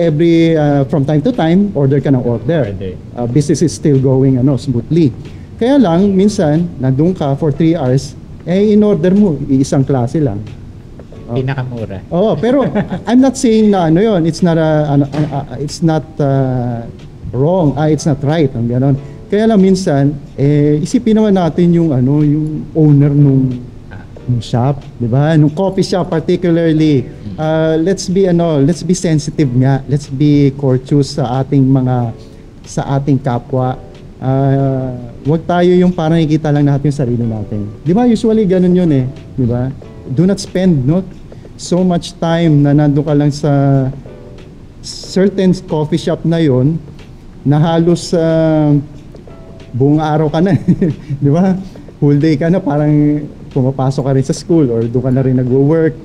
from time to time order ka ng order. Business is still going smoothly. Kaya lang minsan nandoon ka for 3 hours, in order mo isang klase lang. Pinakamura. Pero I'm not saying na yun, it's not wrong, it's not right, ang ganon. Kaya lang minsan isipin naman natin yung yung owner nung shop, 'di ba? Nung coffee shop particularly. Let's be sensitive nga. Let's be courteous sa ating kapwa. Wag tayo yung parang nakikita lang natin yung sarili natin. 'Di ba? Usually ganun yun 'di ba? Do not spend so much time na nandoon ka lang sa certain coffee shop na yon na halos buong araw ka na, 'di ba? Whole day ka na, parang pumapasok ka rin sa school or doon ka na rin nagwo-work.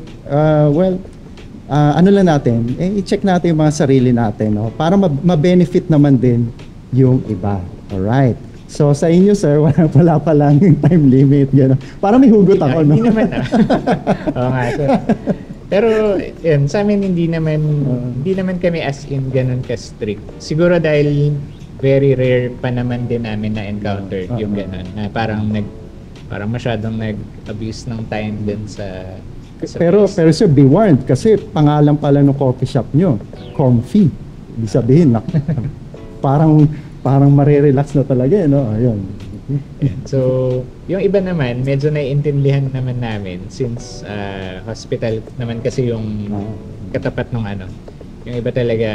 Ano lang natin, i-check natin yung mga sarili natin, para ma-benefit naman din yung iba. Alright. So sa inyo sir, wala pa lang yung time limit, gano'n. Parang may hugot ako, no? Hindi naman Oo nga, sir. Pero yun, sa amin hindi naman kami as in ganun ka-strict. Siguro dahil very rare pa naman din namin na encounter yung ganun, na parang masyadong nag-abuse ng time din sa pero sir, be warned kasi pangalan pala ng coffee shop nyo, comfy. Ibig sabihin, parang marerelax na talaga, ayun. So, yung iba naman, medyo naiintindihan naman namin since hospital naman kasi yung katapat ng yung iba talaga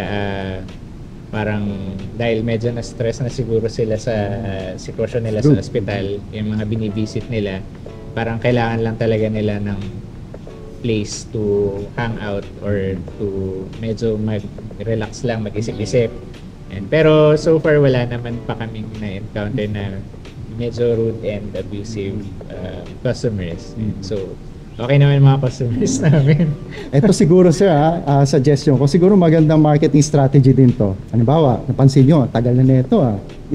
parang dahil medyo na-stress na siguro sila sa sitwasyon nila sa hospital, yung mga binivisit nila, parang kailangan lang talaga nila ng place to hang out or to medyo mag-relax lang, mag-isip-isip. Pero so far wala naman pa kaming na-encounter na medyo rude and abusive customers. So okay naman mga customers namin. Ito siguro sir, suggestion ko, siguro magandang marketing strategy din to. Halimbawa, napansin nyo, tagal na nito,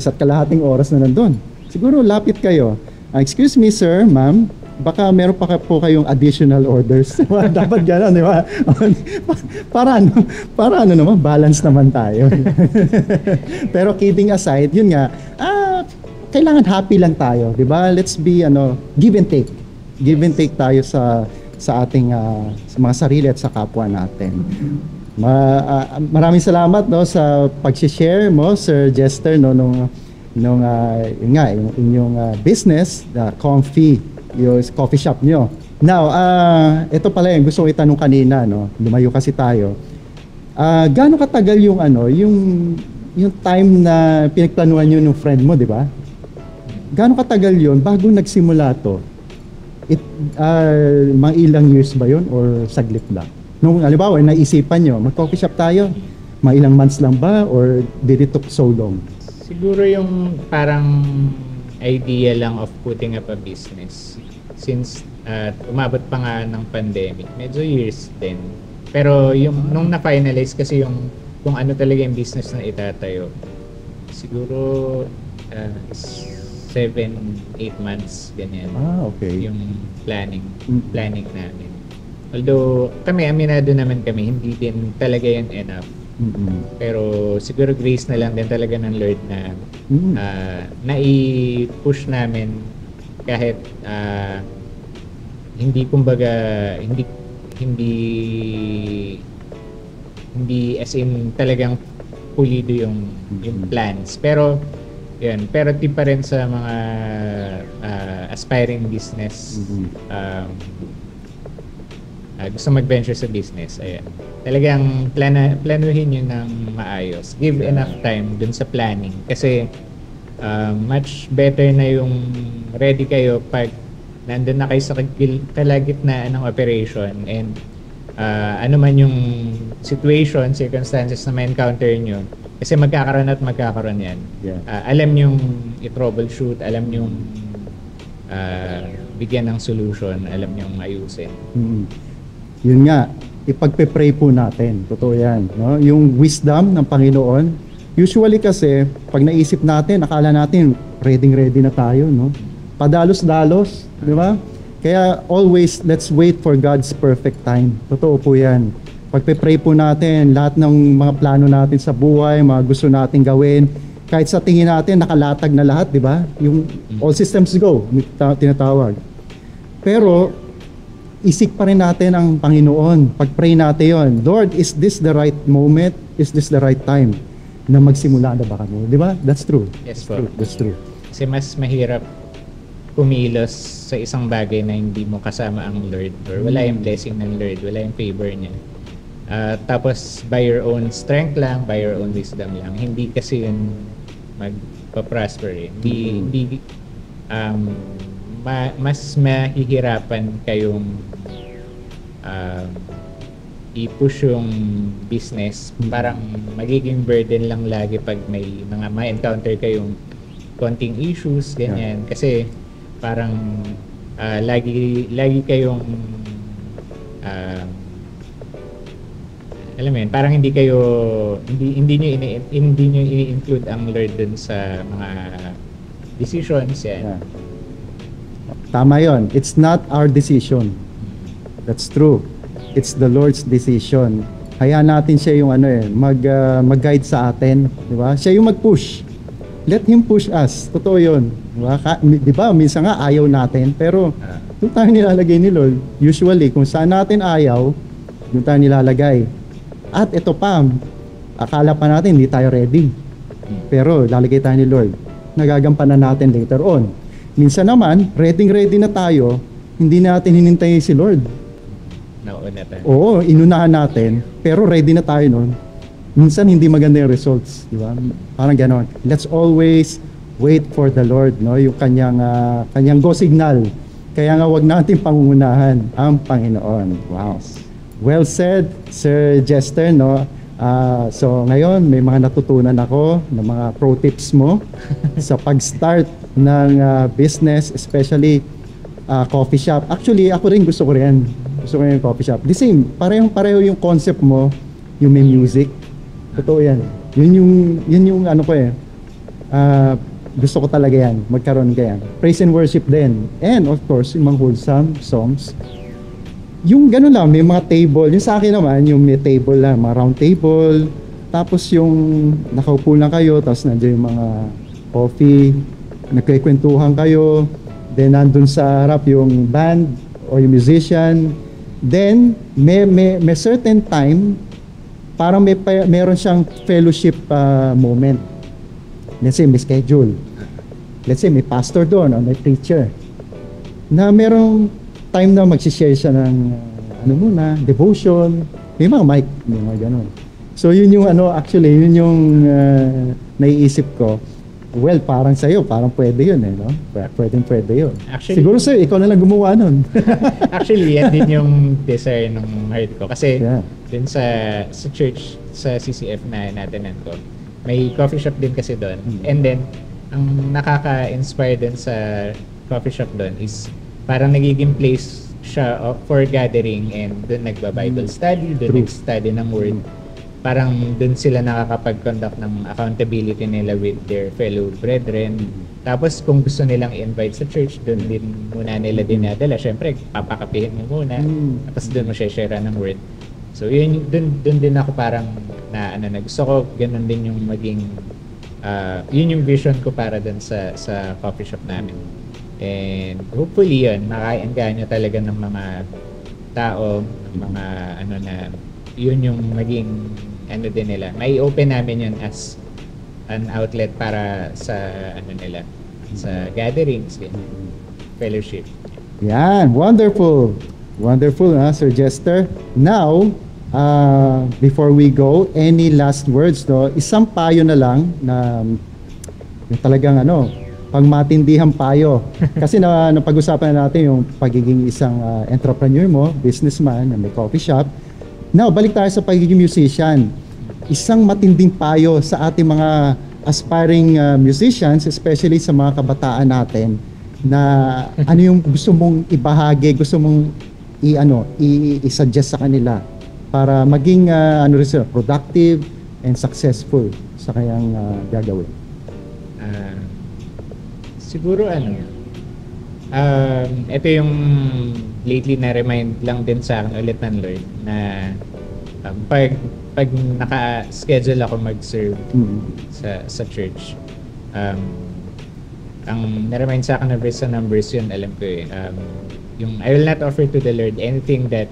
1.5 oras na nandun. Siguro lapit kayo. Excuse me sir, ma'am, baka meron pa po kayong additional orders. Dapat gano'n, di ba? Para naman, balance naman tayo. Pero kidding aside, yun nga, kailangan happy lang tayo, di ba? Let's be, give and take. Give and take tayo sa ating sa mga sarili at sa kapwa natin. Maraming salamat sa pag-share mo, Sir Jester, nung inyong business, the Comfy, yung coffee shop nyo. Now, ito pala yung gusto ko itanong kanina, lumayo kasi tayo. Gaano katagal yung yung time na pinagplanuhan nyo ng friend mo, di ba? Gaano katagal yun bago nagsimula to? Mga ilang years ba yun or saglit lang? Nung halimbawa, naisipan nyo, mag-coffee shop tayo, mga ilang months lang ba or did it took so long? Siguro yung parang idea lang of putting up a business. Since umabot pa nga ng pandemic, medyo years din. Pero yung nung na-finalize kasi yung kung ano talaga yung business na itatayo, siguro 7-8 months ganyan. Okay. Yung planning namin. Although kami, aminado naman kami, hindi din talaga yan enough Pero siguro grace na lang din talaga ng Lord na nai-push namin kahit hindi kumbaga hindi as in talagang pulido yung plans, pero di pa rin sa mga aspiring business gusto mag-venture sa business, ayan, talagang planuhin yun ng maayos, give enough time dun sa planning, kasi much better na yung ready kayo pag nandun na kayo sa kalagitnaan ng operation, and ano man yung situation, circumstances na ma-encounter nyo, kasi magkakaroon yan. Alam yung i-troubleshoot, alam yung bigyan ng solution, alam yung ayusin. Yun nga, ipagpe-pray po natin. Totoo yan. No? Yung wisdom ng Panginoon, usually kasi, pag naisip natin, akala natin, ready na tayo. No? Padalos-dalos, di ba? Kaya always, let's wait for God's perfect time. Totoo po yan. Pagpe-pray po natin, lahat ng mga plano natin sa buhay, mga gusto natin gawin, kahit sa tingin natin, nakalatag na lahat, di ba? Yung all systems go, tinatawag. Pero, isik pa rin natin ang Panginoon. Pag-pray natin yon, Lord, is this the right moment? Is this the right time na magsimula na ba kami? Di ba? That's true. Yes, po. That's true. Kasi mas mahirap kumilos sa isang bagay na hindi mo kasama ang Lord, or wala yung blessing ng Lord, wala yung favor niya. Tapos by your own strength lang, by your own wisdom lang, hindi kasi yun magpa-prosper. Hindi mas mahihirapan kayong i-push yung business. Parang magiging burden lang lagi pag may mga ma-encounter kayong konting issues, ganyan. Kasi parang lagi kayong alam mo yun, parang hindi niyo ini-include ang Lord dun sa mga decisions yan. Tama yon. It's not our decision. That's true. It's the Lord's decision. Hayaan natin siya yung mag-guide sa atin, di ba? Siya yung mag-push. Let Him push us. Totoo yun. Di ba? Minsan nga ayaw natin, pero doon tayo nilalagay ni Lord. Usually, kung saan natin ayaw, doon tayo nilalagay. At ito pa, akala pa natin hindi tayo ready. Pero lalagay tayo ni Lord. Nagagampanan natin later on. Minsan naman, ready na tayo, hindi natin hinintay si Lord. Nauna tayo. Oo, inunahan natin, pero ready na tayo noon. Minsan hindi maganda yung results, di ba? Parang gano'n. Let's always wait for the Lord, no? Yung kanyang go signal. Kaya nga wag natin pangunahan ang Panginoon. Wow. Well said, Sir Jester, no? So ngayon, may mga natutunan ako ng mga pro tips mo sa pag-start ng business, especially coffee shop. Actually, ako rin gusto ko rin. Gusto ko rin yung coffee shop. The same, pareho yung concept mo, yung may music. Totoo yan. Yun yung ano ko gusto ko talaga yan, magkaroon ka yan. Praise and worship din. And of course, yung mga wholesome songs. Yung gano'n lang, may mga table. Yung sa akin naman, yung may table lang, mga round table. Tapos yung nakaupo lang kayo, tapos nandiyan yung mga coffee, nagkikwentuhan kayo. Then nandun sa harap yung band o yung musician. Then may certain time, parang meron siyang fellowship moment. Let's say may schedule. Let's say may pastor doon o may preacher. Na merong time na mag-share siya ng devotion. May mga mic, may mga ganun. So yun yung actually yun yung naiisip ko. Well, parang sa'yo, parang pwede yun no? Pwede yun. Actually, siguro sa'yo, ikaw na lang gumawa nun. Actually, yan din yung desire ng heart ko. Kasi din sa church, sa CCF na natin ko, may coffee shop din kasi doon. And then, ang nakaka-inspire din sa coffee shop doon is parang nagiging place siya for gathering, and doon nagba-Bible study, doon nag-study ng word. Parang doon sila nakakapag-conduct ng accountability nila with their fellow brethren. Tapos kung gusto nilang i-invite sa church, doon din muna nila dinadala. Siyempre, papakapihin mo muna. Tapos doon mo share ng word. So yun, doon din ako parang na ano na gusto ko ganun din yung maging yun yung vision ko para dun sa coffee shop namin. And hopefully yun, makaengganyo talaga ng mga tao, ng mga ano na yun yung maging ano din nila. May open namin yun as an outlet para sa ano nila, sa gatherings, fellowship. Yan, wonderful. Wonderful, Sir Jester. Now, before we go, any last words, no? Isang payo na lang na talagang pangmatindihang payo. Kasi napag-usapan na natin yung pagiging isang entrepreneur mo, businessman, na may coffee shop. Now, balik tayo sa pagiging musician. Isang matinding payo sa ating mga aspiring musicians, especially sa mga kabataan natin, na ano yung gusto mong ibahagi, gusto mong i-suggest sa kanila para maging productive and successful sa kayang gagawin. Siguro ito yung lately na-remind lang din sa akin ulit ng Lord na pag naka-schedule ako mag-serve sa church, ang na-remind sa akin na verse sa Numbers yun, alam ko yung I will not offer to the Lord anything that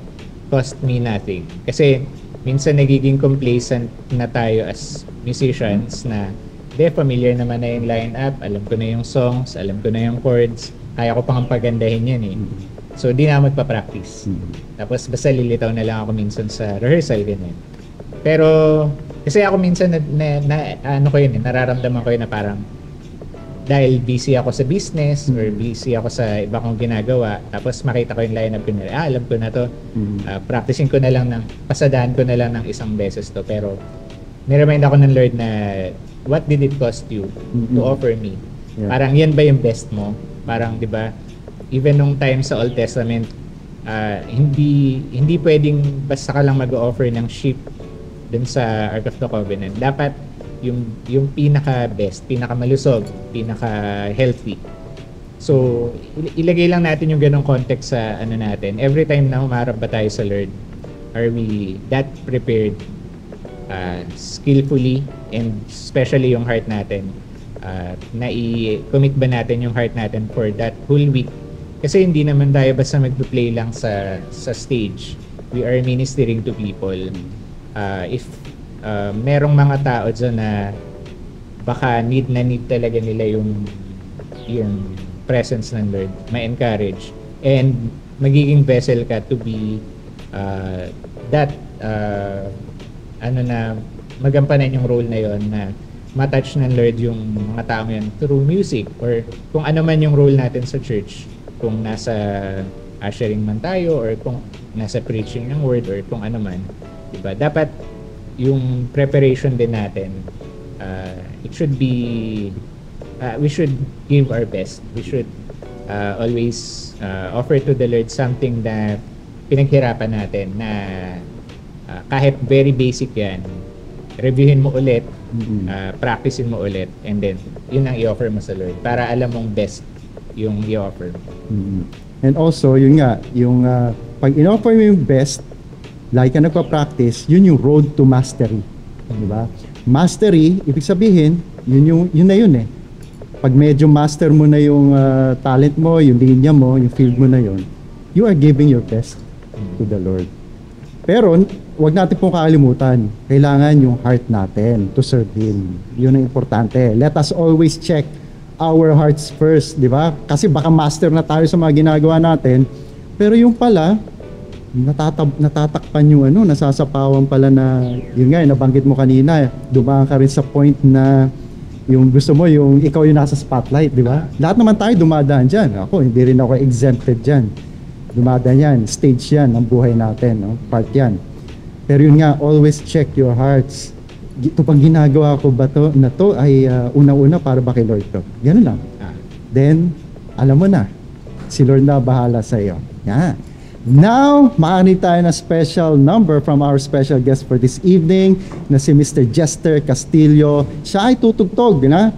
cost me nothing. Kasi minsan nagiging complacent na tayo as musicians na familiar naman na yung line-up, alam ko na yung songs, alam ko na yung chords, kaya ko pang pagandahin yan eh. So di na magpa-practice. Tapos basta lilitaw na lang ako minsan sa rehearsal, ganyan. Pero kasi ako minsan nararamdaman ko yun na parang dahil busy ako sa business or busy ako sa iba kong ginagawa, tapos makita ko yung line-up ko na, alam ko na to, practicing ko na lang pasadahan ko na lang ng isang beses to. Pero niremind ako ng Lord na what did it cost you to offer me? Yeah. Parang yan ba yung best mo? Parang 'di ba? Even nung time sa Old Testament, hindi pwedeng basta ka lang mag-offer ng sheep dun sa Ark of the Covenant. Dapat yung pinaka-best, pinaka-malusog, pinaka-healthy. So, ilagay lang natin yung ganong context sa natin. Every time na humarap ba tayo sa Lord, are we that prepared skillfully, and especially yung heart natin, na i-commit ba natin yung heart natin for that whole week? Kasi hindi naman tayo basta mag-play lang sa stage. We are ministering to people. If merong mga tao dyan na baka need talaga nila yung presence ng Lord, ma-encourage, and magiging vessel ka to be that na magampanan yung role na yon, na matouch ng Lord yung mga tao yun through music, or kung ano man yung role natin sa church, kung nasa ushering man tayo or kung nasa preaching ng word or kung ano man, diba? Dapat yung preparation din natin, it should be we should give our best. We should always offer to the Lord something na pinaghirapan natin, na kahit very basic yan, reviewin mo ulit, practicein mo ulit, and then yun ang i-offer mo sa Lord para alam mong best yung i-offer mo. And also, yun nga, yung pag in-offer mo yung best, like ka nagpa-practice, yun yung road to mastery. Diba? Mastery, ibig sabihin, yun na yun eh. Pag medyo master mo na yung talent mo, yung linya mo, yung field mo na yun, you are giving your best to the Lord. Pero, wag natin pong kakalimutan, kailangan yung heart natin to serve Him. Yun ang importante. Let us always check our hearts first, di ba? Kasi baka master na tayo sa mga ginagawa natin, pero yung pala, natatakpan yung nasasapawan pala na, yun nga, nabanggit mo kanina, dumaan ka rin sa point na yung gusto mo, yung ikaw yung nasa spotlight, di ba? Lahat naman tayo dumadaan dyan. Ako, hindi rin ako exempted dyan. Dumadaan yan, stage yan, ang buhay natin, no? Part yan. Pero yun nga, always check your hearts. Ito pang ginagawa ko ba na to ay una-una para ba kay Lord to? Ganun lang. Then, alam mo na, si Lord na bahala sa iyo. Yan. Now, maaari tayo na special number from our special guest for this evening na si Mr. Jester Castillo. Siya ay tutugtog na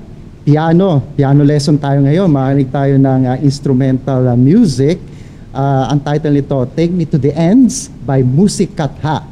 piano lesson tayo ngayon. Maaari tayo ng instrumental music. Ang title nito, Take Me to the Ends by Music Katha.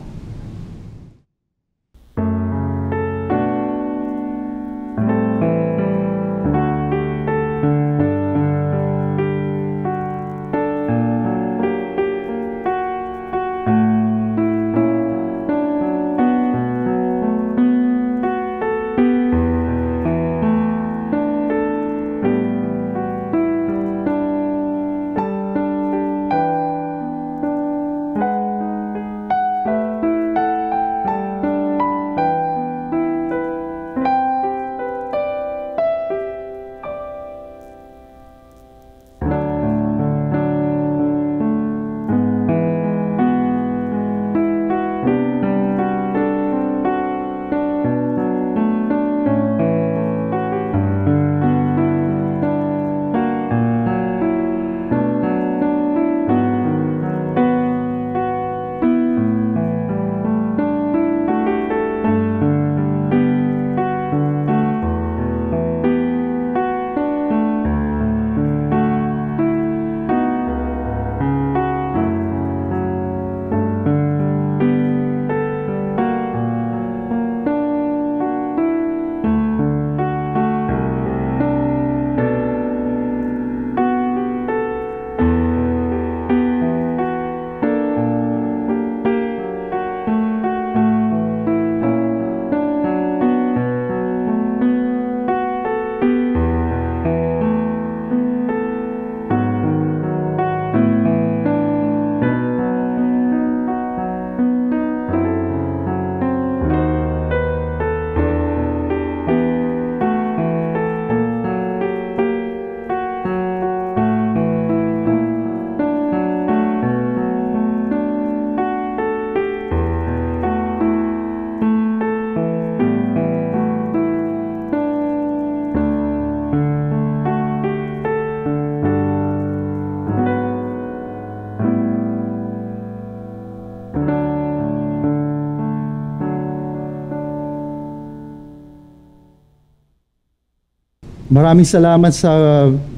Maraming salamat sa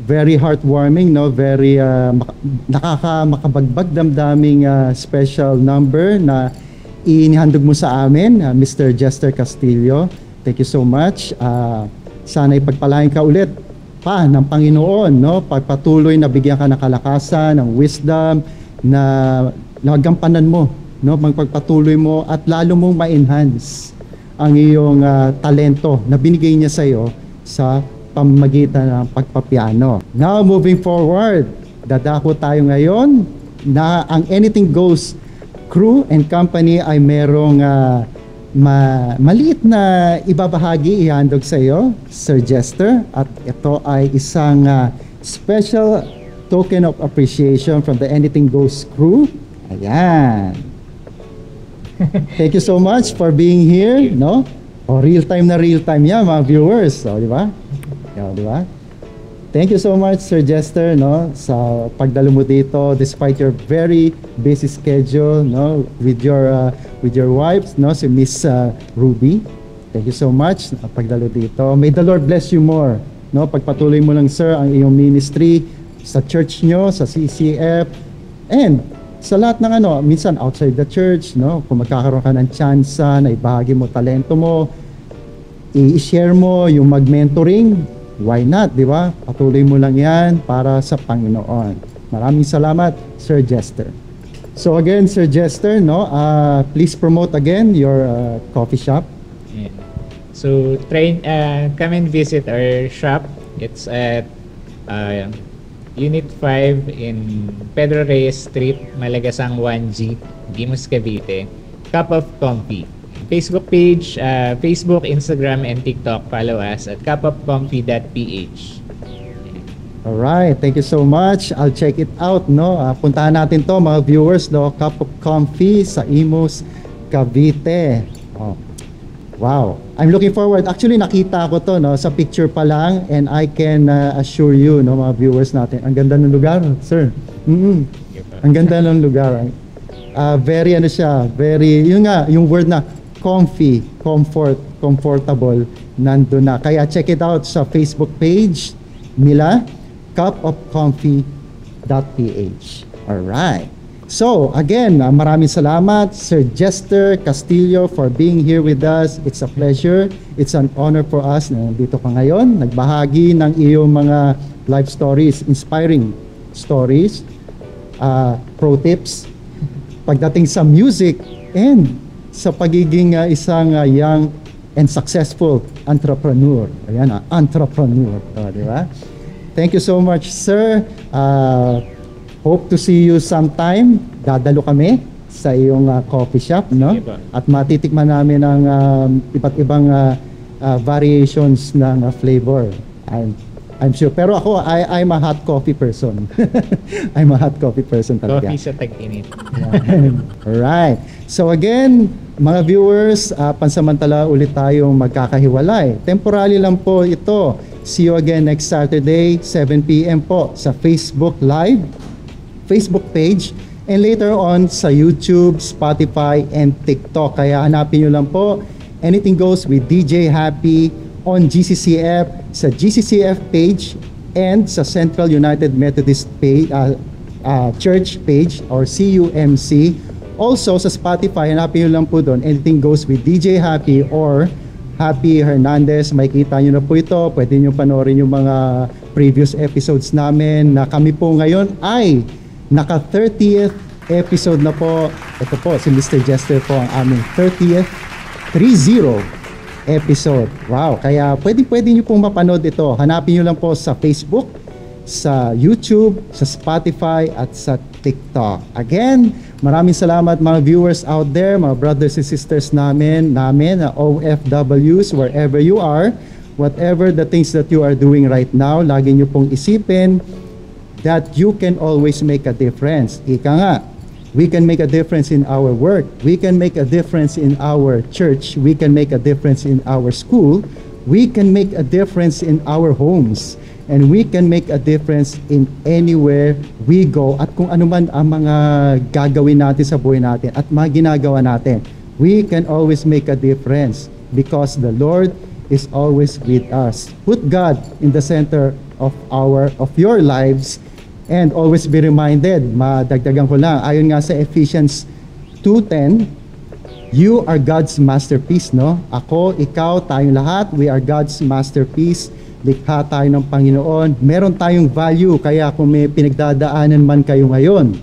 very heartwarming, no, very makabagbag damdaming special number na inihandog mo sa amin, Mr. Jester Castillo. Thank you so much. Sana ipagpalain ka ulit pa ng Panginoon, no? Pagpatuloy na bigyan ka ng kalakasan, ng wisdom, na nagampanan mo, no? Magpagpatuloy mo at lalo mong ma-enhance ang iyong talento na binigay niya sa iyo sa pamamagitan ng pagpapiano. Now, moving forward, dadako tayo ngayon na ang Anything Goes crew and company ay merong maliit na ibabahagi, ihandog sa iyo, Sir Jester. At ito ay isang special token of appreciation from the Anything Goes crew. Ayan. Thank you so much for being here, no? Real time yan, mga viewers. Di ba? Di ba? Thank you so much, Sir Jester, no, sa pagdalo mo dito despite your very busy schedule, no, with your wife, no, si Miss Ruby. Thank you so much sa pagdalo dito. May the Lord bless you more, no. Pagpatuloy mo lang, sir, ang iyong ministry sa church nyo, sa CCF, and sa lahat ng minsan outside the church, no, kung magkakaroon ka ng chance na ibahagi mo talento mo, i-share mo yung mag-mentoring. Why not, di ba? Patuloy mo lang yan para sa Panginoon. Maraming salamat, Sir Jester. So again, Sir Jester, no, please promote again your coffee shop. Yeah. So come and visit our shop. It's at Unit 5 in Pedro Reyes Street, Malagasang 1G, Gimus, Cavite. Cup of Coffee. Facebook page, Facebook, Instagram, and TikTok. Follow us at cupofcoffee.ph. Alright, thank you so much. I'll check it out, no. Puntahan natin to, mga viewers, no. Cup of Coffee sa Imus, Cavite. Oh. Wow. I'm looking forward. Actually, nakita ko to, no, sa picture pa lang, and I can assure you, no, mga viewers natin, ang ganda ng lugar, sir. Ang ganda ng lugar. Very very, yung word na comfy, comfortable, nandun na. Kaya check it out sa Facebook page nila, cupofcoffee.ph. Alright. So, again, maraming salamat, Sir Jester Castillo, for being here with us. It's a pleasure. It's an honor for us na nandito ka ngayon. Nagbahagi ng iyong mga life stories, inspiring stories, pro tips, pagdating sa music, and sa pagiging isang young and successful entrepreneur. Ayan, entrepreneur. Di ba? Thank you so much, sir. Hope to see you sometime. Dadalo kami sa iyong coffee shop, no? At matitikman namin ang iba't ibang variations ng flavor. I'm sure. Pero ako, I'm a hot coffee person. I'm a hot coffee person talaga. Coffee sa tag-init. Alright. So again, mga viewers, pansamantala ulit tayong magkakahiwalay. Temporary lang po ito. See you again next Saturday, 7 p.m. po sa Facebook Live, Facebook page, and later on sa YouTube, Spotify, and TikTok. Kaya hanapin nyo lang po Anything Goes with DJ Happy on GCCF, sa GCCF page, and sa Central United Methodist page, Church page, or CUMC. Also sa Spotify, hanapin nyo lang po doon Anything Goes with DJ Happy or Happy Hernandez. Makikita nyo na po ito. Pwede nyo panoorin yung mga previous episodes namin na kami po ngayon ay naka 30th episode na po. Ito po, si Mr. Jester po ang aming 30th 30 episode. Wow, kaya pwede nyo pong mapanood ito. Hanapin nyo lang po sa Facebook, sa YouTube, sa Spotify, at sa TikTok. Again, maraming salamat mga viewers out there, mga brothers and sisters namin, OFWs, wherever you are, whatever the things that you are doing right now, lagi nyo pong isipin that you can always make a difference. Ika nga, we can make a difference in our work. We can make a difference in our church. We can make a difference in our school. We can make a difference in our homes. And we can make a difference in anywhere we go. At kung ano man ang mga gagawin natin sa buhay natin at mga ginagawa natin, we can always make a difference because the Lord is always with us. Put God in the center of your lives, and always be reminded, madagdagan ko lang, ayon nga sa Ephesians 2:10, you are God's masterpiece, no? Ako, ikaw, tayong lahat, we are God's masterpiece. Likha tayo ng Panginoon. Meron tayong value, kaya kung may pinagdadaanan man kayo ngayon,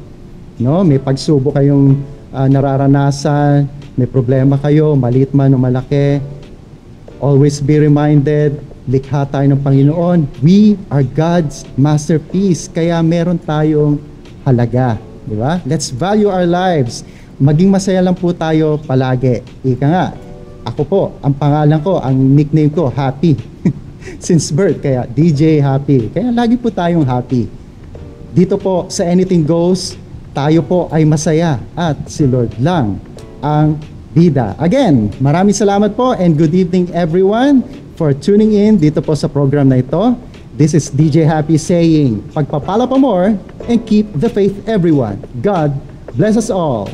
no? May pagsubok kayong nararanasan, may problema kayo, maliit man o malaki, always be reminded, likha tayo ng Panginoon. We are God's masterpiece, kaya meron tayong halaga, di ba? Let's value our lives. Maging masaya lang po tayo palagi. Ika nga, ako po, ang pangalan ko, ang nickname ko, Happy. Since birth, kaya DJ Happy. Kaya lagi po tayong happy. Dito po sa Anything Goes, tayo po ay masaya at si Lord lang ang bida. Again, maraming salamat po and good evening everyone for tuning in dito po sa program na ito. This is DJ Happy saying, pagpapala pa more and keep the faith everyone. God bless us all.